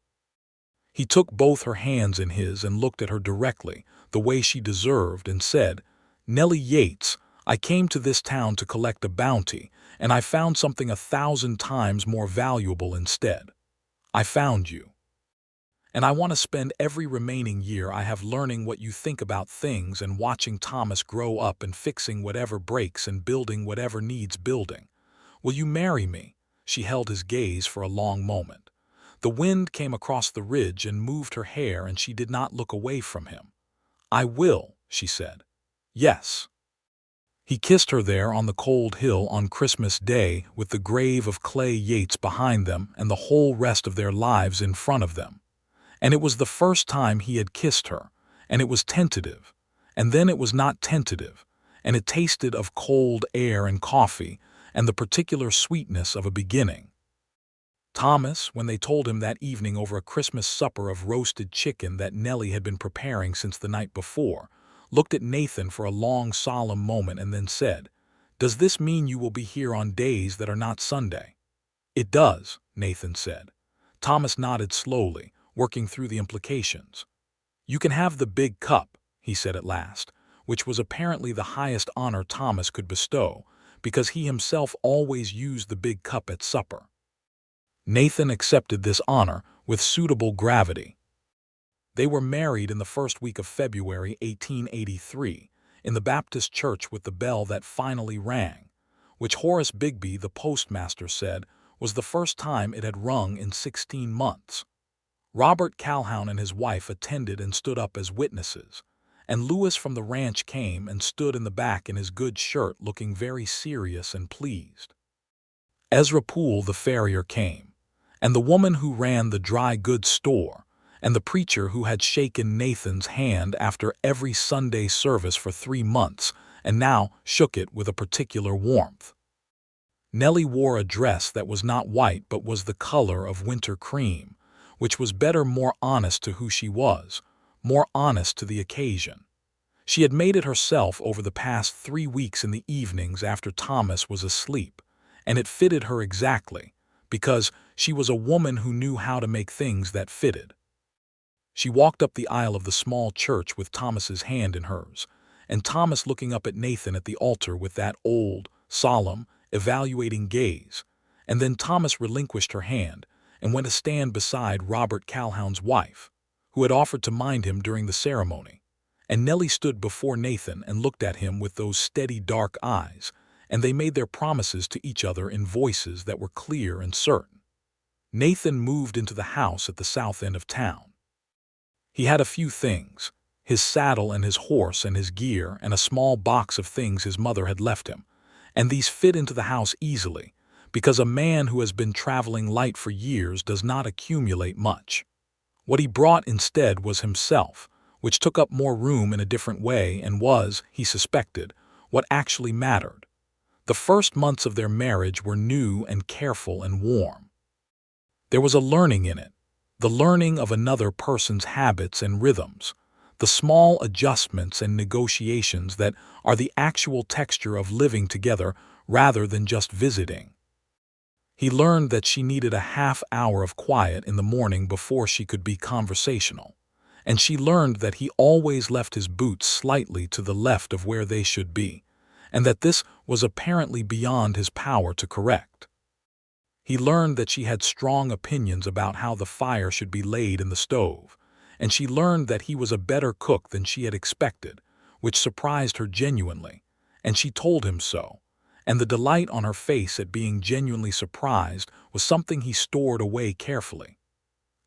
He took both her hands in his and looked at her directly, the way she deserved, and said, "Nellie Yates, I came to this town to collect a bounty, and I found something 1,000 times more valuable instead. I found you. And I want to spend every remaining year I have learning what you think about things and watching Thomas grow up and fixing whatever breaks and building whatever needs building. Will you marry me?" She held his gaze for a long moment. The wind came across the ridge and moved her hair, and she did not look away from him. "I will," she said. "Yes." He kissed her there on the cold hill on Christmas Day, with the grave of Clay Yates behind them and the whole rest of their lives in front of them. And it was the first time he had kissed her, and it was tentative, and then it was not tentative, and it tasted of cold air and coffee and the particular sweetness of a beginning. Thomas, when they told him that evening over a Christmas supper of roasted chicken that Nellie had been preparing since the night before, looked at Nathan for a long, solemn moment and then said, "Does this mean you will be here on days that are not Sunday?" "It does," Nathan said. Thomas nodded slowly, working through the implications. "You can have the big cup," he said at last, which was apparently the highest honor Thomas could bestow, because he himself always used the big cup at supper. Nathan accepted this honor with suitable gravity. They were married in the first week of February 1883, in the Baptist church with the bell that finally rang, which Horace Bigby, the postmaster, said was the first time it had rung in 16 months. Robert Calhoun and his wife attended and stood up as witnesses, and Lewis from the ranch came and stood in the back in his good shirt looking very serious and pleased. Ezra Poole, the farrier, came, and the woman who ran the dry goods store, and the preacher who had shaken Nathan's hand after every Sunday service for 3 months and now shook it with a particular warmth. Nellie wore a dress that was not white but was the color of winter cream, which was better, more honest to who she was, more honest to the occasion. She had made it herself over the past 3 weeks in the evenings after Thomas was asleep, and it fitted her exactly, because she was a woman who knew how to make things that fitted. She walked up the aisle of the small church with Thomas's hand in hers, and Thomas looking up at Nathan at the altar with that old, solemn, evaluating gaze, and then Thomas relinquished her hand and went to stand beside Robert Calhoun's wife, who had offered to mind him during the ceremony, and Nellie stood before Nathan and looked at him with those steady dark eyes, and they made their promises to each other in voices that were clear and certain. Nathan moved into the house at the south end of town. He had a few things, his saddle and his horse and his gear and a small box of things his mother had left him, and these fit into the house easily, because a man who has been traveling light for years does not accumulate much. What he brought instead was himself, which took up more room in a different way and was, he suspected, what actually mattered. The first months of their marriage were new and careful and warm. There was a learning in it, the learning of another person's habits and rhythms, the small adjustments and negotiations that are the actual texture of living together rather than just visiting. He learned that she needed a half-hour of quiet in the morning before she could be conversational, and she learned that he always left his boots slightly to the left of where they should be, and that this was apparently beyond his power to correct. He learned that she had strong opinions about how the fire should be laid in the stove, and she learned that he was a better cook than she had expected, which surprised her genuinely, and she told him so, and the delight on her face at being genuinely surprised was something he stored away carefully.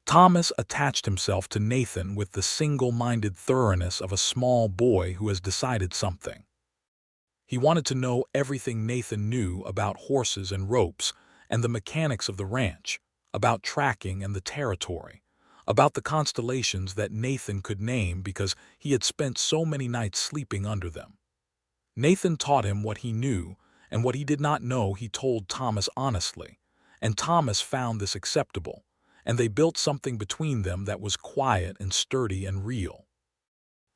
Thomas attached himself to Nathan with the single-minded thoroughness of a small boy who has decided something. He wanted to know everything Nathan knew about horses and ropes and the mechanics of the ranch, about tracking and the territory, about the constellations that Nathan could name because he had spent so many nights sleeping under them. Nathan taught him what he knew, and what he did not know he told Thomas honestly, and Thomas found this acceptable, and they built something between them that was quiet and sturdy and real.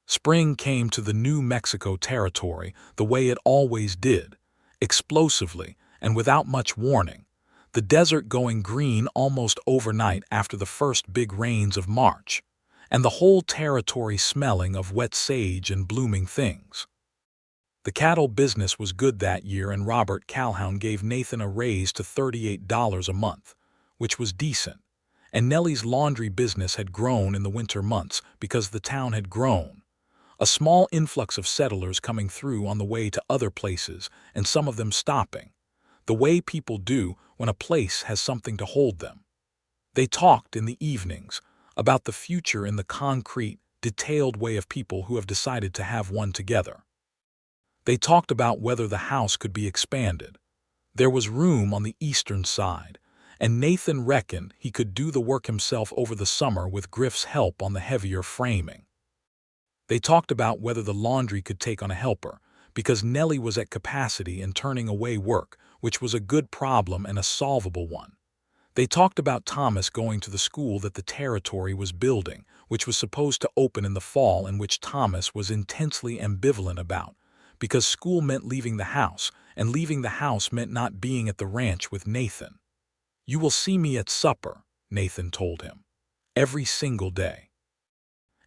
Spring came to the New Mexico territory the way it always did, explosively and without much warning, the desert going green almost overnight after the first big rains of March, and the whole territory smelling of wet sage and blooming things. The cattle business was good that year, and Robert Calhoun gave Nathan a raise to $38 a month, which was decent, and Nellie's laundry business had grown in the winter months because the town had grown. A small influx of settlers coming through on the way to other places, and some of them stopping, the way people do when a place has something to hold them. They talked in the evenings about the future in the concrete, detailed way of people who have decided to have one together. They talked about whether the house could be expanded. There was room on the eastern side, and Nathan reckoned he could do the work himself over the summer with Griff's help on the heavier framing. They talked about whether the laundry could take on a helper, because Nellie was at capacity and turning away work, which was a good problem and a solvable one. They talked about Thomas going to the school that the territory was building, which was supposed to open in the fall, and which Thomas was intensely ambivalent about, because school meant leaving the house, and leaving the house meant not being at the ranch with Nathan. "You will see me at supper," Nathan told him, "every single day.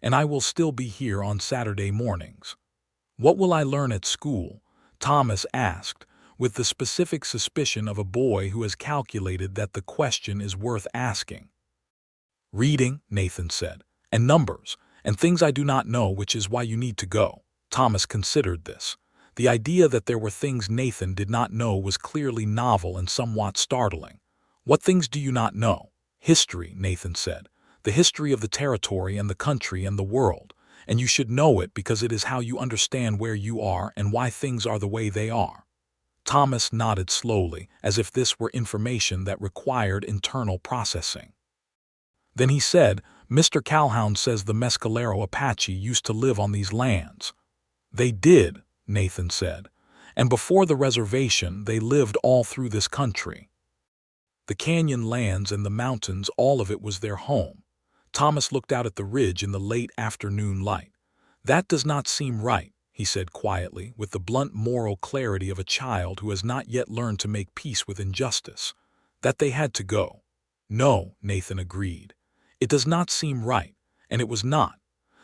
And I will still be here on Saturday mornings." "What will I learn at school?" Thomas asked, with the specific suspicion of a boy who has calculated that the question is worth asking. "Reading," Nathan said, "and numbers, and things I do not know, which is why you need to go." Thomas considered this. The idea that there were things Nathan did not know was clearly novel and somewhat startling. "What things do you not know?" "History," Nathan said. "The history of the territory and the country and the world, and you should know it because it is how you understand where you are and why things are the way they are." Thomas nodded slowly, as if this were information that required internal processing. Then he said, "Mr. Calhoun says the Mescalero Apache used to live on these lands." "They did," Nathan said, "and before the reservation they lived all through this country. The canyon lands and the mountains, all of it was their home." Thomas looked out at the ridge in the late afternoon light. "That does not seem right," he said quietly, with the blunt moral clarity of a child who has not yet learned to make peace with injustice. "That they had to go." "No," Nathan agreed. "It does not seem right, and it was not.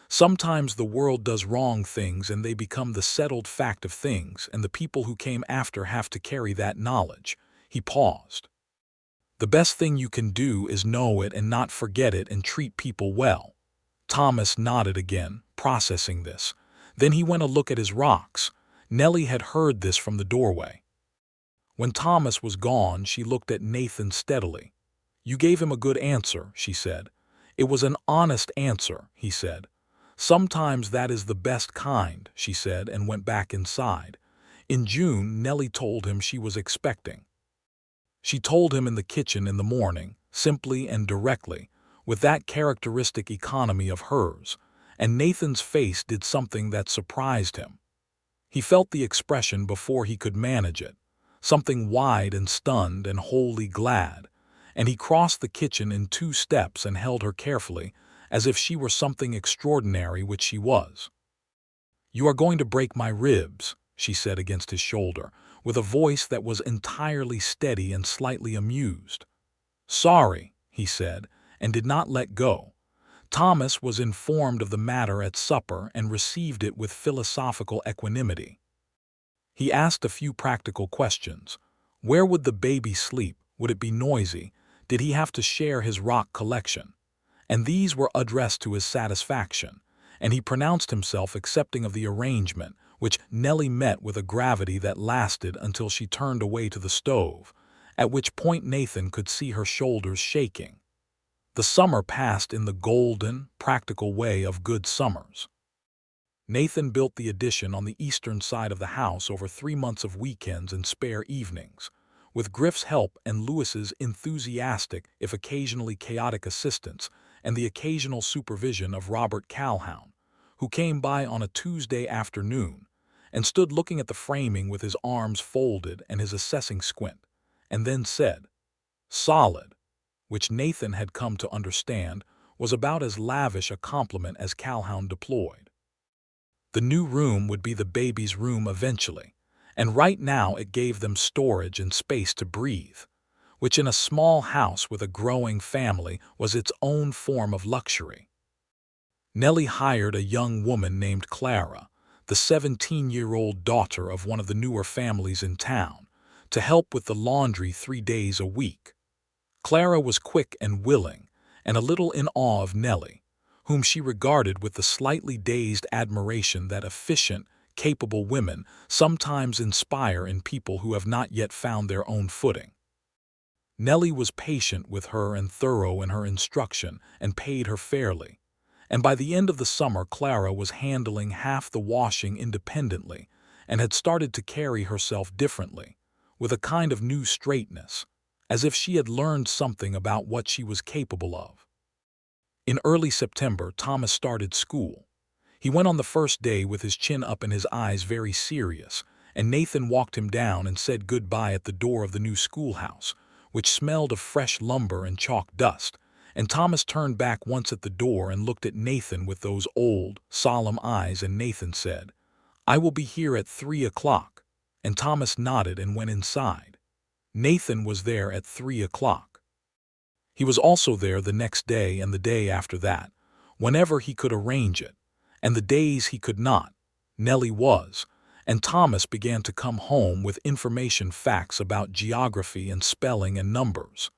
Sometimes the world does wrong things and they become the settled fact of things, and the people who came after have to carry that knowledge." He paused. "The best thing you can do is know it and not forget it and treat people well." Thomas nodded again, processing this. Then he went a look at his rocks. Nellie had heard this from the doorway. When Thomas was gone, she looked at Nathan steadily. "You gave him a good answer," she said. "It was an honest answer," he said. "Sometimes that is the best kind," she said, and went back inside. In June, Nellie told him she was expecting. She told him in the kitchen in the morning, simply and directly, with that characteristic economy of hers, and Nathan's face did something that surprised him. He felt the expression before he could manage it, something wide and stunned and wholly glad, and he crossed the kitchen in 2 steps and held her carefully, as if she were something extraordinary, which she was. "You are going to break my ribs," she said against his shoulder, with a voice that was entirely steady and slightly amused. "Sorry," he said, and did not let go. Thomas was informed of the matter at supper and received it with philosophical equanimity. He asked a few practical questions. Where would the baby sleep? Would it be noisy? Did he have to share his rock collection? And these were addressed to his satisfaction, and he pronounced himself accepting of the arrangement, which Nellie met with a gravity that lasted until she turned away to the stove, at which point Nathan could see her shoulders shaking. The summer passed in the golden, practical way of good summers. Nathan built the addition on the eastern side of the house over 3 months of weekends and spare evenings. With Griff's help and Lewis's enthusiastic, if occasionally chaotic assistance, and the occasional supervision of Robert Calhoun, who came by on a Tuesday afternoon and stood looking at the framing with his arms folded and his assessing squint, and then said, "Solid," which Nathan had come to understand was about as lavish a compliment as Calhoun deployed. The new room would be the baby's room eventually, and right now it gave them storage and space to breathe, which in a small house with a growing family was its own form of luxury. Nellie hired a young woman named Clara, the 17-year-old daughter of one of the newer families in town, to help with the laundry 3 days a week. Clara was quick and willing, and a little in awe of Nellie, whom she regarded with the slightly dazed admiration that efficient, capable women sometimes inspire in people who have not yet found their own footing. Nellie was patient with her and thorough in her instruction and paid her fairly, and by the end of the summer Clara was handling half the washing independently and had started to carry herself differently, with a kind of new straightness, as if she had learned something about what she was capable of. In early September, Thomas started school. He went on the first day with his chin up and his eyes very serious, and Nathan walked him down and said goodbye at the door of the new schoolhouse, which smelled of fresh lumber and chalk dust, and Thomas turned back once at the door and looked at Nathan with those old, solemn eyes, and Nathan said, "I will be here at 3 o'clock," and Thomas nodded and went inside. Nathan was there at 3 o'clock. He was also there the next day and the day after that, whenever he could arrange it, and the days he could not, Nellie was, and Thomas began to come home with information facts about geography and spelling and numbers,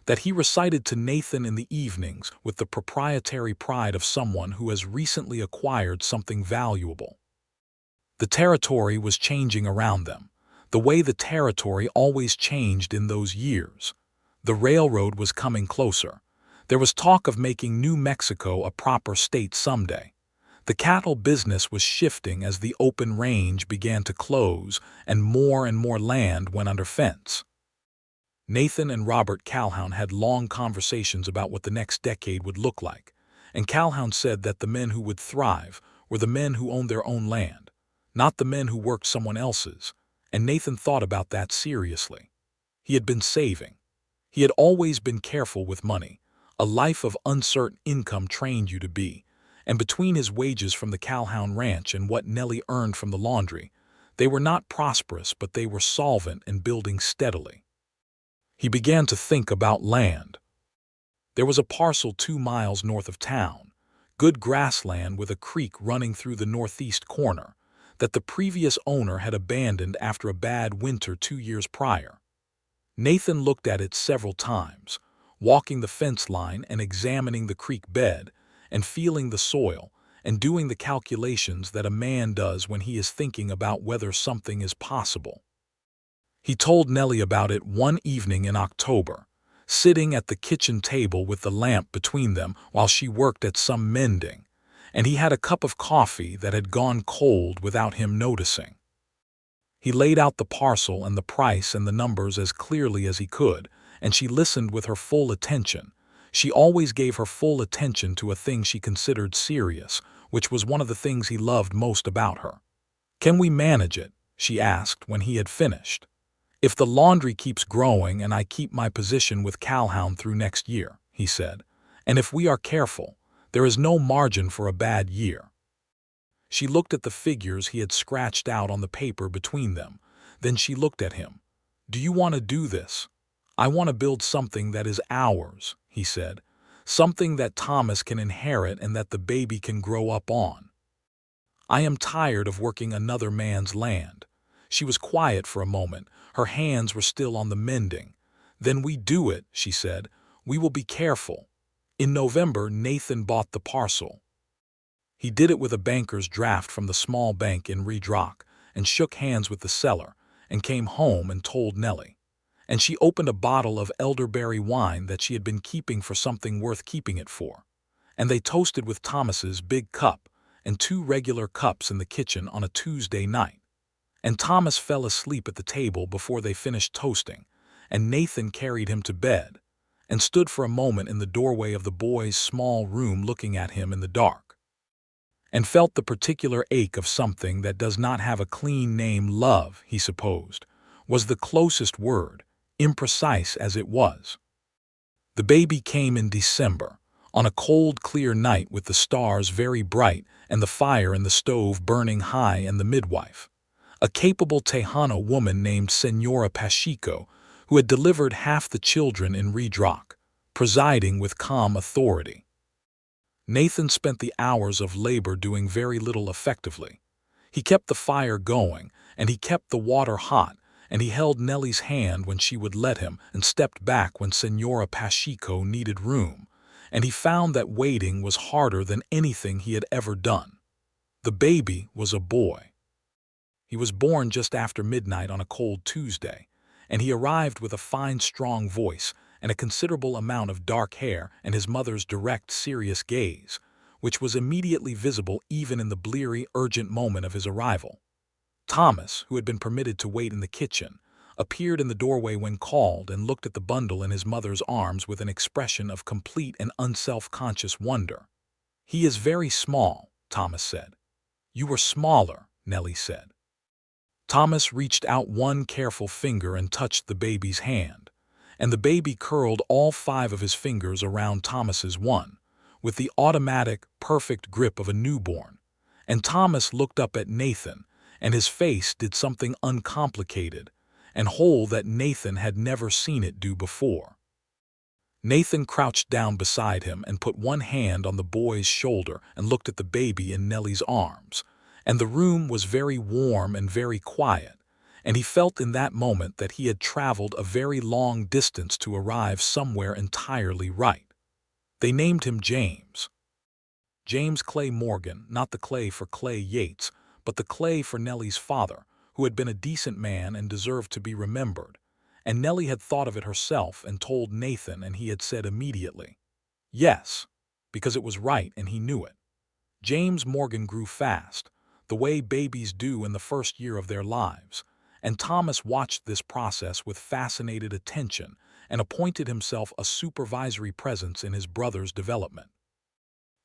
that he recited to Nathan in the evenings with the proprietary pride of someone who has recently acquired something valuable. The territory was changing around them, the way the territory always changed in those years. The railroad was coming closer. There was talk of making New Mexico a proper state someday. The cattle business was shifting as the open range began to close and more land went under fence. Nathan and Robert Calhoun had long conversations about what the next decade would look like, and Calhoun said that the men who would thrive were the men who owned their own land, not the men who worked someone else's, and Nathan thought about that seriously. He had been saving. He had always been careful with money. A life of uncertain income trained you to be, and between his wages from the Calhoun ranch and what Nellie earned from the laundry, they were not prosperous, but they were solvent and building steadily. He began to think about land. There was a parcel 2 miles north of town, good grassland with a creek running through the northeast corner, that the previous owner had abandoned after a bad winter 2 years prior. Nathan looked at it several times, walking the fence line and examining the creek bed, and feeling the soil, and doing the calculations that a man does when he is thinking about whether something is possible. He told Nellie about it one evening in October, sitting at the kitchen table with the lamp between them while she worked at some mending, and he had a cup of coffee that had gone cold without him noticing. He laid out the parcel and the price and the numbers as clearly as he could, and she listened with her full attention. She always gave her full attention to a thing she considered serious, which was one of the things he loved most about her. "Can we manage it?" she asked when he had finished. "If the laundry keeps growing and I keep my position with Calhoun through next year," he said, "and if we are careful, there is no margin for a bad year." She looked at the figures he had scratched out on the paper between them. Then she looked at him. "Do you want to do this?" "I want to build something that is ours," he said. "Something that Thomas can inherit and that the baby can grow up on. I am tired of working another man's land." She was quiet for a moment. Her hands were still on the mending. "Then we do it," she said. "We will be careful." In November, Nathan bought the parcel. He did it with a banker's draft from the small bank in Redrock, and shook hands with the seller, and came home and told Nellie. And she opened a bottle of elderberry wine that she had been keeping for something worth keeping it for. And they toasted with Thomas's big cup and 2 regular cups in the kitchen on a Tuesday night. And Thomas fell asleep at the table before they finished toasting, and Nathan carried him to bed, and stood for a moment in the doorway of the boy's small room looking at him in the dark, and felt the particular ache of something that does not have a clean name. Love, he supposed, was the closest word, imprecise as it was. The baby came in December, on a cold, clear night with the stars very bright and the fire in the stove burning high, and the midwife, a capable Tejano woman named Señora Pacheco, who had delivered half the children in Redrock, presiding with calm authority. Nathan spent the hours of labor doing very little effectively. He kept the fire going, and he kept the water hot, and he held Nellie's hand when she would let him, and stepped back when Señora Pacheco needed room, and he found that waiting was harder than anything he had ever done. The baby was a boy. He was born just after midnight on a cold Tuesday, and he arrived with a fine, strong voice and a considerable amount of dark hair, and his mother's direct, serious gaze, which was immediately visible even in the bleary, urgent moment of his arrival. Thomas, who had been permitted to wait in the kitchen, appeared in the doorway when called and looked at the bundle in his mother's arms with an expression of complete and unself-conscious wonder. "He is very small," Thomas said. "You were smaller," Nellie said. Thomas reached out one careful finger and touched the baby's hand, and the baby curled all 5 of his fingers around Thomas's one, with the automatic, perfect grip of a newborn, and Thomas looked up at Nathan, and his face did something uncomplicated and whole that Nathan had never seen it do before. Nathan crouched down beside him and put one hand on the boy's shoulder and looked at the baby in Nellie's arms, and the room was very warm and very quiet, and he felt in that moment that he had traveled a very long distance to arrive somewhere entirely right. They named him James. James Clay Morgan, not the Clay for Clay Yates, but the Clay for Nellie's father, who had been a decent man and deserved to be remembered. And Nellie had thought of it herself and told Nathan, and he had said immediately, yes, because it was right and he knew it. James Morgan grew fast, the way babies do in the first year of their lives, and Thomas watched this process with fascinated attention and appointed himself a supervisory presence in his brother's development.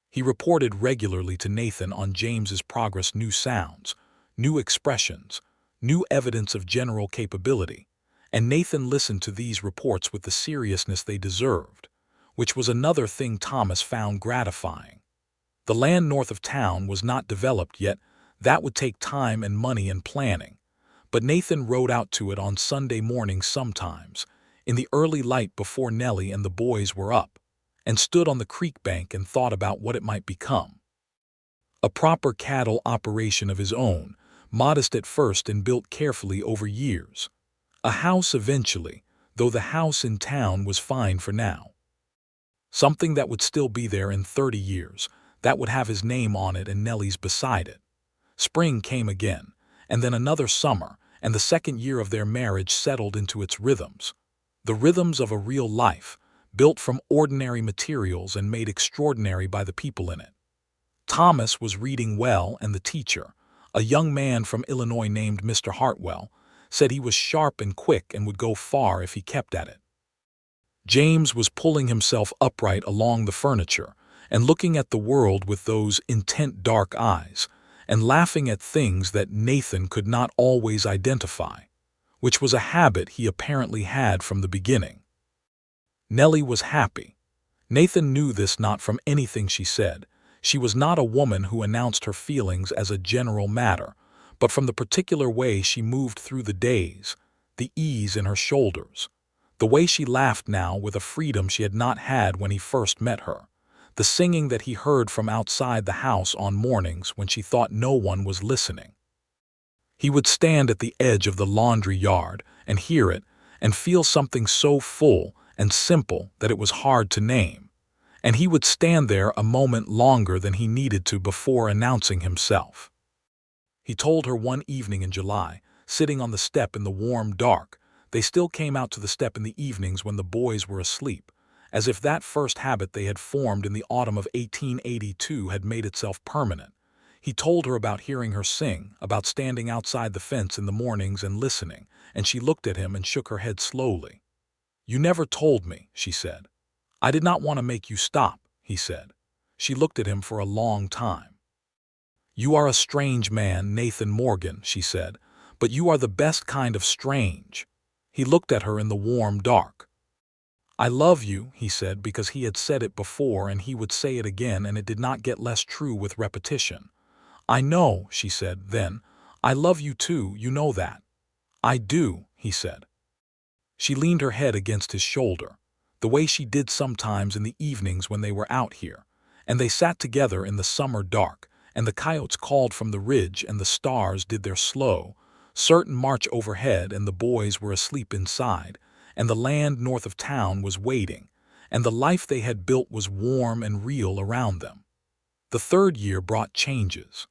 He reported regularly to Nathan on James's progress, new sounds, new expressions, new evidence of general capability, and Nathan listened to these reports with the seriousness they deserved, which was another thing Thomas found gratifying. The land north of town was not developed yet. That would take time and money and planning, but Nathan rode out to it on Sunday mornings sometimes, in the early light before Nellie and the boys were up, and stood on the creek bank and thought about what it might become. A proper cattle operation of his own, modest at first and built carefully over years. A house eventually, though the house in town was fine for now. Something that would still be there in 30 years, that would have his name on it and Nellie's beside it. Spring came again, and then another summer, and the second year of their marriage settled into its rhythms. The rhythms of a real life, built from ordinary materials and made extraordinary by the people in it. Thomas was reading well, and the teacher, a young man from Illinois named Mr. Hartwell, said he was sharp and quick and would go far if he kept at it. James was pulling himself upright along the furniture and looking at the world with those intent dark eyes, and laughing at things that Nathan could not always identify, which was a habit he apparently had from the beginning. Nellie was happy. Nathan knew this not from anything she said. She was not a woman who announced her feelings as a general matter, but from the particular way she moved through the days, the ease in her shoulders, the way she laughed now with a freedom she had not had when he first met her, the singing that he heard from outside the house on mornings when she thought no one was listening. He would stand at the edge of the laundry yard and hear it and feel something so full and simple that it was hard to name, and he would stand there a moment longer than he needed to before announcing himself. He told her one evening in July, sitting on the step in the warm dark. They still came out to the step in the evenings when the boys were asleep, as if that first habit they had formed in the autumn of 1882 had made itself permanent. He told her about hearing her sing, about standing outside the fence in the mornings and listening, and she looked at him and shook her head slowly. "You never told me," she said. "I did not want to make you stop," he said. She looked at him for a long time. "You are a strange man, Nathan Morgan," she said, "but you are the best kind of strange." He looked at her in the warm dark. "I love you," he said, because he had said it before and he would say it again, and it did not get less true with repetition. "I know," she said, then, "I love you too, you know that." "I do," he said. She leaned her head against his shoulder, the way she did sometimes in the evenings when they were out here, and they sat together in the summer dark, and the coyotes called from the ridge and the stars did their slow, certain march overhead, and the boys were asleep inside, and the land north of town was waiting, and the life they had built was warm and real around them. The third year brought changes.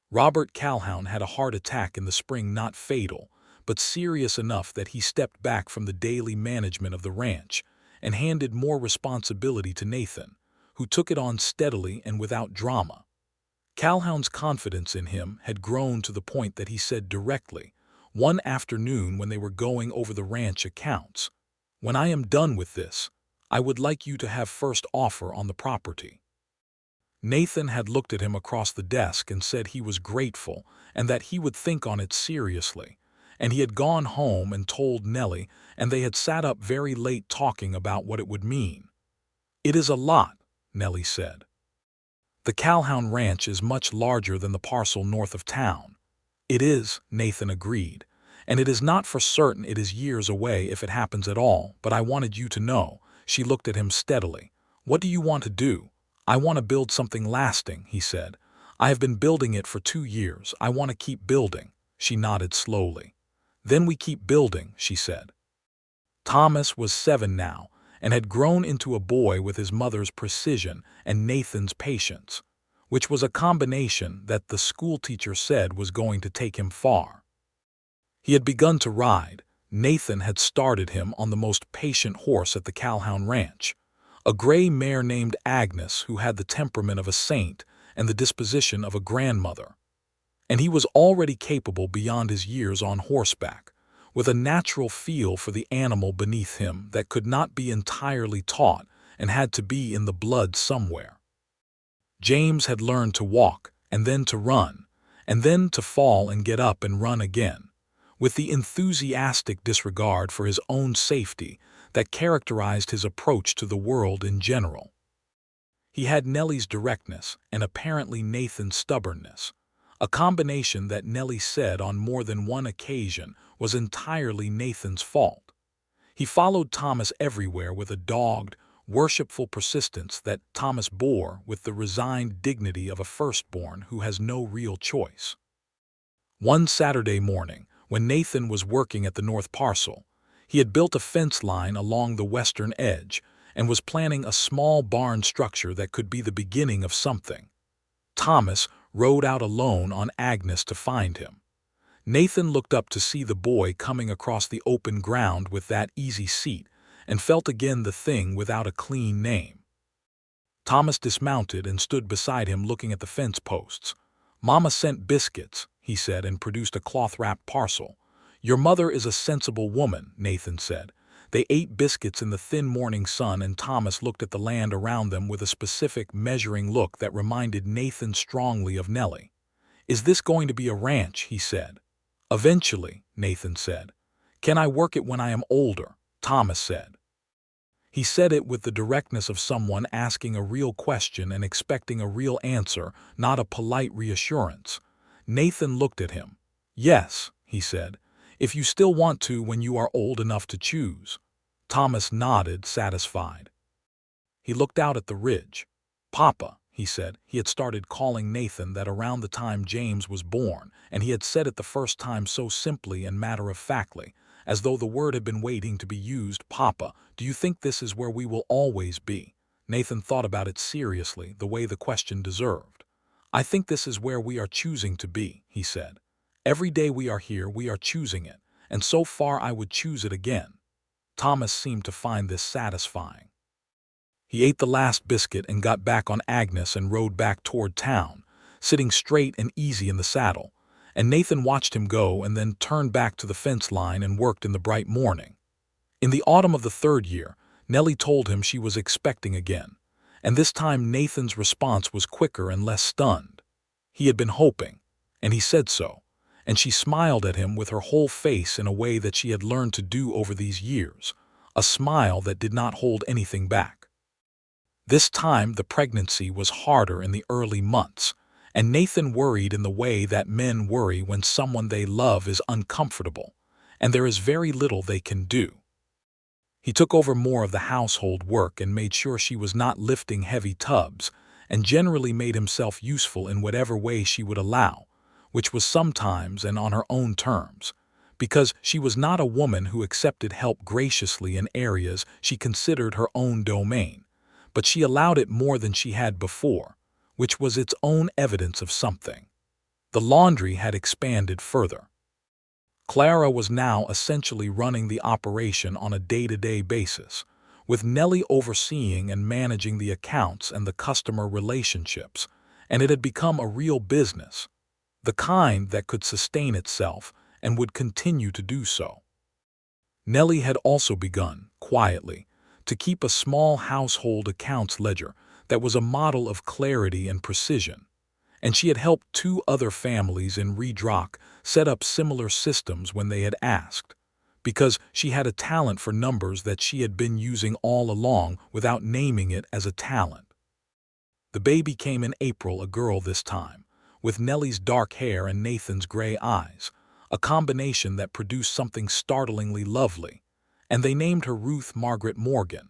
Robert Calhoun had a heart attack in the spring, not fatal, but serious enough that he stepped back from the daily management of the ranch and handed more responsibility to Nathan, who took it on steadily and without drama. Calhoun's confidence in him had grown to the point that he said directly, one afternoon when they were going over the ranch accounts, "When I am done with this, I would like you to have first offer on the property." Nathan had looked at him across the desk and said he was grateful and that he would think on it seriously, and he had gone home and told Nellie, and they had sat up very late talking about what it would mean. "It is a lot," Nellie said. "The Calhoun Ranch is much larger than the parcel north of town." "It is," Nathan agreed, "and it is not for certain it is years away if it happens at all, but I wanted you to know." She looked at him steadily. "What do you want to do?" "I want to build something lasting," he said. "I have been building it for 2 years. I want to keep building." She nodded slowly. "Then we keep building," she said. Thomas was 7 now, and had grown into a boy with his mother's precision and Nathan's patience, which was a combination that the schoolteacher said was going to take him far. He had begun to ride. Nathan had started him on the most patient horse at the Calhoun Ranch, a gray mare named Agnes who had the temperament of a saint and the disposition of a grandmother. And he was already capable beyond his years on horseback, with a natural feel for the animal beneath him that could not be entirely taught and had to be in the blood somewhere. James had learned to walk, and then to run, and then to fall and get up and run again, with the enthusiastic disregard for his own safety that characterized his approach to the world in general. He had Nellie's directness and apparently Nathan's stubbornness, a combination that Nellie said on more than one occasion was entirely Nathan's fault. He followed Thomas everywhere with a dogged, worshipful persistence that Thomas bore with the resigned dignity of a firstborn who has no real choice. One Saturday morning, when Nathan was working at the north parcel, he had built a fence line along the western edge and was planning a small barn structure that could be the beginning of something. Thomas rode out alone on Agnes to find him. Nathan looked up to see the boy coming across the open ground with that easy seat and felt again the thing without a clean name. Thomas dismounted and stood beside him looking at the fence posts. "Mama sent biscuits," he said, and produced a cloth-wrapped parcel. "Your mother is a sensible woman," Nathan said. They ate biscuits in the thin morning sun, and Thomas looked at the land around them with a specific, measuring look that reminded Nathan strongly of Nellie. "Is this going to be a ranch?" he said. "Eventually," Nathan said. "Can I work it when I am older?" Thomas said. He said it with the directness of someone asking a real question and expecting a real answer, not a polite reassurance. Nathan looked at him. "Yes," he said, "if you still want to when you are old enough to choose." Thomas nodded, satisfied. He looked out at the ridge. "Papa," he said. He had started calling Nathan that around the time James was born, and he had said it the first time so simply and matter-of-factly, as though the word had been waiting to be used. "Papa, do you think this is where we will always be?" Nathan thought about it seriously, the way the question deserved. "I think this is where we are choosing to be," he said. "Every day we are here, we are choosing it, and so far I would choose it again." Thomas seemed to find this satisfying. He ate the last biscuit and got back on Agnes and rode back toward town, sitting straight and easy in the saddle, and Nathan watched him go and then turned back to the fence line and worked in the bright morning. In the autumn of the third year, Nellie told him she was expecting again, and this time Nathan's response was quicker and less stunned. He had been hoping, and he said so, and she smiled at him with her whole face in a way that she had learned to do over these years, a smile that did not hold anything back. This time the pregnancy was harder in the early months, and Nathan worried in the way that men worry when someone they love is uncomfortable, and there is very little they can do. He took over more of the household work and made sure she was not lifting heavy tubs, and generally made himself useful in whatever way she would allow, which was sometimes and on her own terms, because she was not a woman who accepted help graciously in areas she considered her own domain. But she allowed it more than she had before, which was its own evidence of something. The laundry had expanded further. Clara was now essentially running the operation on a day-to-day basis, with Nellie overseeing and managing the accounts and the customer relationships, and it had become a real business, the kind that could sustain itself and would continue to do so. Nellie had also begun, quietly, to keep a small household accounts ledger that was a model of clarity and precision, and she had helped 2 other families in Redrock set up similar systems when they had asked, because she had a talent for numbers that she had been using all along without naming it as a talent. The baby came in April, a girl this time, with Nellie's dark hair and Nathan's gray eyes, a combination that produced something startlingly lovely, and they named her Ruth Margaret Morgan.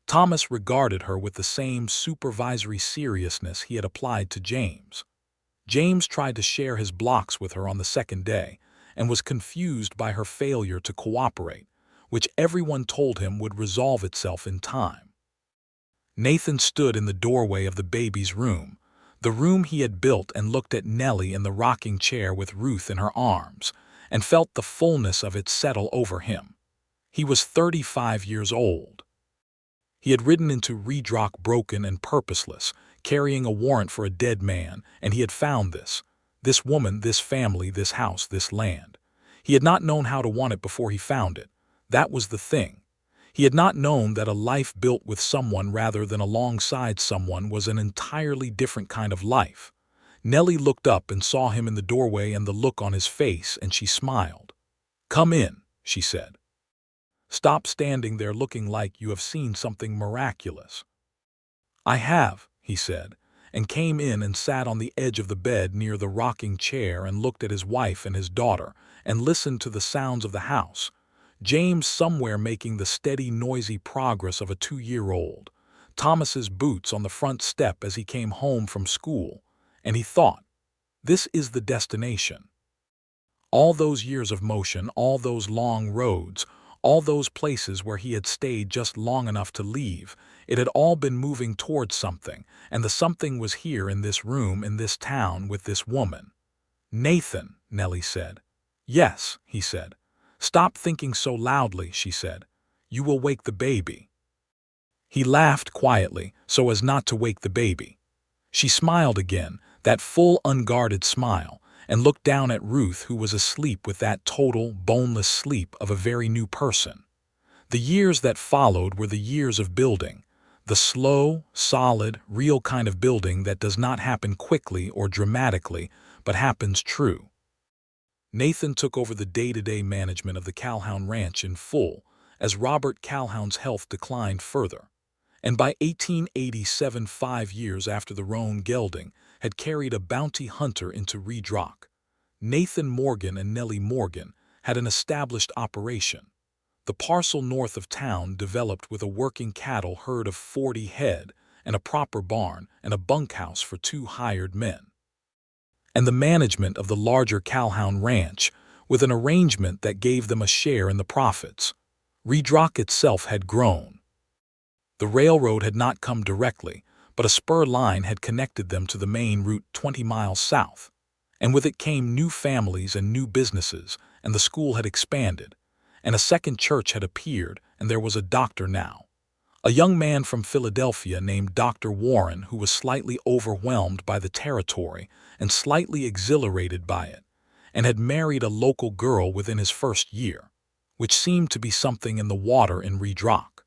Thomas regarded her with the same supervisory seriousness he had applied to James. James tried to share his blocks with her on the second day and was confused by her failure to cooperate, which everyone told him would resolve itself in time. Nathan stood in the doorway of the baby's room, the room he had built, and looked at Nellie in the rocking chair with Ruth in her arms, and felt the fullness of it settle over him. He was 35 years old. He had ridden into Redrock broken and purposeless, carrying a warrant for a dead man, and he had found this woman, this family, this house, this land. He had not known how to want it before he found it. That was the thing. He had not known that a life built with someone rather than alongside someone was an entirely different kind of life. Nellie looked up and saw him in the doorway and the look on his face, and she smiled. "Come in," she said. "Stop standing there looking like you have seen something miraculous." "I have," he said, and came in and sat on the edge of the bed near the rocking chair and looked at his wife and his daughter and listened to the sounds of the house, James somewhere making the steady, noisy progress of a 2-year-old, Thomas's boots on the front step as he came home from school, and he thought, this is the destination. All those years of motion, all those long roads, all those places where he had stayed just long enough to leave, it had all been moving towards something, and the something was here in this room, in this town, with this woman. "Nathan," Nellie said. "Yes," he said. "Stop thinking so loudly," she said. "You will wake the baby." He laughed quietly, so as not to wake the baby. She smiled again, that full, unguarded smile, and looked down at Ruth, who was asleep with that total, boneless sleep of a very new person. The years that followed were the years of building, the slow, solid, real kind of building that does not happen quickly or dramatically, but happens true. Nathan took over the day-to-day management of the Calhoun Ranch in full, as Robert Calhoun's health declined further, and by 1887, 5 years after the Roan gelding had carried a bounty hunter into Redrock, Nathan Morgan and Nellie Morgan had an established operation. The parcel north of town developed with a working cattle herd of 40 head and a proper barn and a bunkhouse for 2 hired men, and the management of the larger Calhoun Ranch with an arrangement that gave them a share in the profits. Redrock itself had grown. The railroad had not come directly, but a spur line had connected them to the main route 20 miles south, and with it came new families and new businesses, and the school had expanded, and a second church had appeared, and there was a doctor now. A young man from Philadelphia named Dr. Warren, who was slightly overwhelmed by the territory and slightly exhilarated by it, and had married a local girl within his first year, which seemed to be something in the water in Redrock.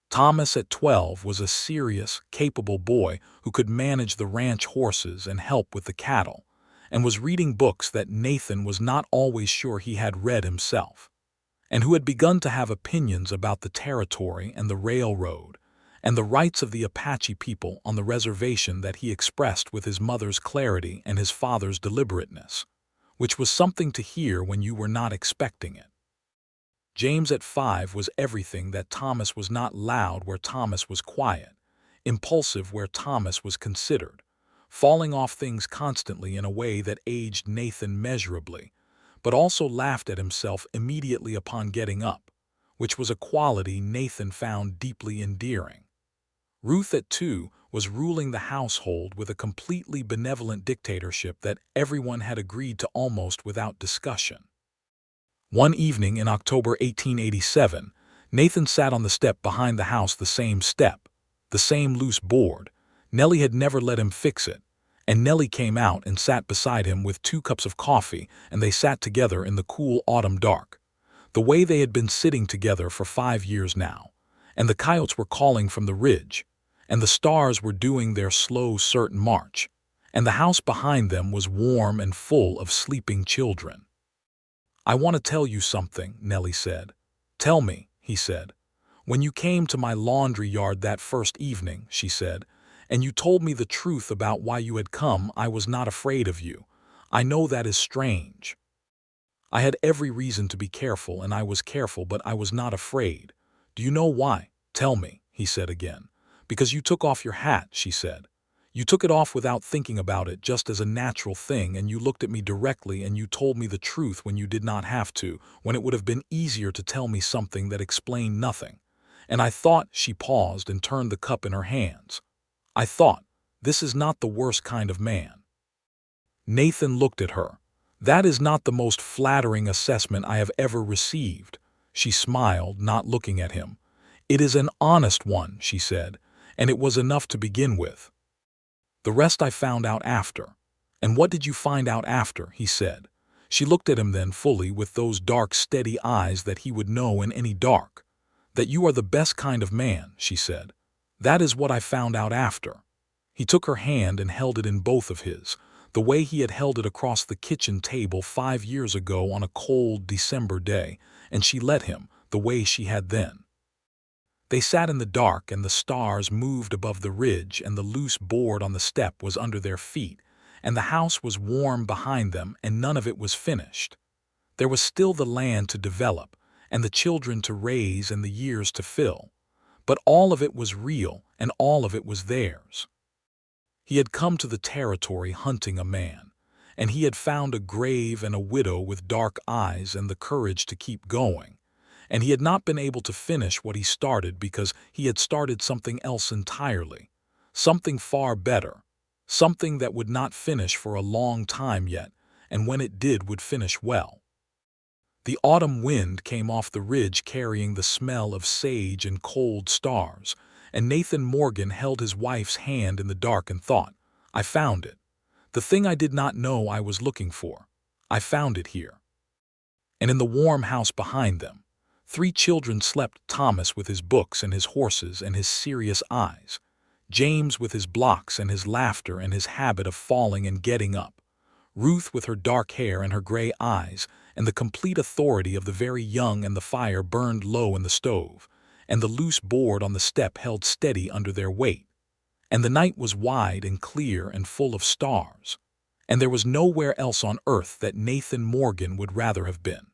Thomas at 12 was a serious, capable boy who could manage the ranch horses and help with the cattle, and was reading books that Nathan was not always sure he had read himself, and who had begun to have opinions about the territory and the railroad, and the rights of the Apache people on the reservation that he expressed with his mother's clarity and his father's deliberateness, which was something to hear when you were not expecting it. James at 5 was everything that Thomas was not: loud where Thomas was quiet, impulsive where Thomas was considered, falling off things constantly in a way that aged Nathan measurably, but also laughed at himself immediately upon getting up, which was a quality Nathan found deeply endearing. Ruth at 2 was ruling the household with a completely benevolent dictatorship that everyone had agreed to almost without discussion. One evening in October 1887, Nathan sat on the step behind the house, the same step, the same loose board. Nellie had never let him fix it, and Nellie came out and sat beside him with 2 cups of coffee, and they sat together in the cool autumn dark, the way they had been sitting together for 5 years now, and the coyotes were calling from the ridge, and the stars were doing their slow, certain march, and the house behind them was warm and full of sleeping children. "I want to tell you something," Nellie said. "Tell me," he said. "When you came to my laundry yard that first evening," she said, "and you told me the truth about why you had come, I was not afraid of you. I know that is strange. I had every reason to be careful, and I was careful, but I was not afraid. Do you know why? Tell me," he said again. "Because you took off your hat," she said. "You took it off without thinking about it, just as a natural thing, and you looked at me directly and you told me the truth when you did not have to, when it would have been easier to tell me something that explained nothing. And I thought," she paused and turned the cup in her hands, "I thought, this is not the worst kind of man." Nathan looked at her. "That is not the most flattering assessment I have ever received." She smiled, not looking at him. "It is an honest one," she said, "and it was enough to begin with. The rest I found out after." "And what did you find out after?" he said. She looked at him then fully with those dark, steady eyes that he would know in any dark. "That you are the best kind of man," she said. "That is what I found out after." He took her hand and held it in both of his, the way he had held it across the kitchen table 5 years ago on a cold December day, and she let him, the way she had then. They sat in the dark, and the stars moved above the ridge, and the loose board on the step was under their feet, and the house was warm behind them, and none of it was finished. There was still the land to develop, and the children to raise, and the years to fill, but all of it was real, and all of it was theirs. He had come to the territory hunting a man, and he had found a grave and a widow with dark eyes and the courage to keep going. And he had not been able to finish what he started because he had started something else entirely, something far better, something that would not finish for a long time yet, and when it did would finish well. The autumn wind came off the ridge carrying the smell of sage and cold stars, and Nathan Morgan held his wife's hand in the dark and thought, "I found it. The thing I did not know I was looking for. I found it here." And in the warm house behind them, 3 children slept: Thomas with his books and his horses and his serious eyes, James with his blocks and his laughter and his habit of falling and getting up, Ruth with her dark hair and her gray eyes and the complete authority of the very young, and the fire burned low in the stove, and the loose board on the step held steady under their weight. And the night was wide and clear and full of stars, and there was nowhere else on earth that Nathan Morgan would rather have been.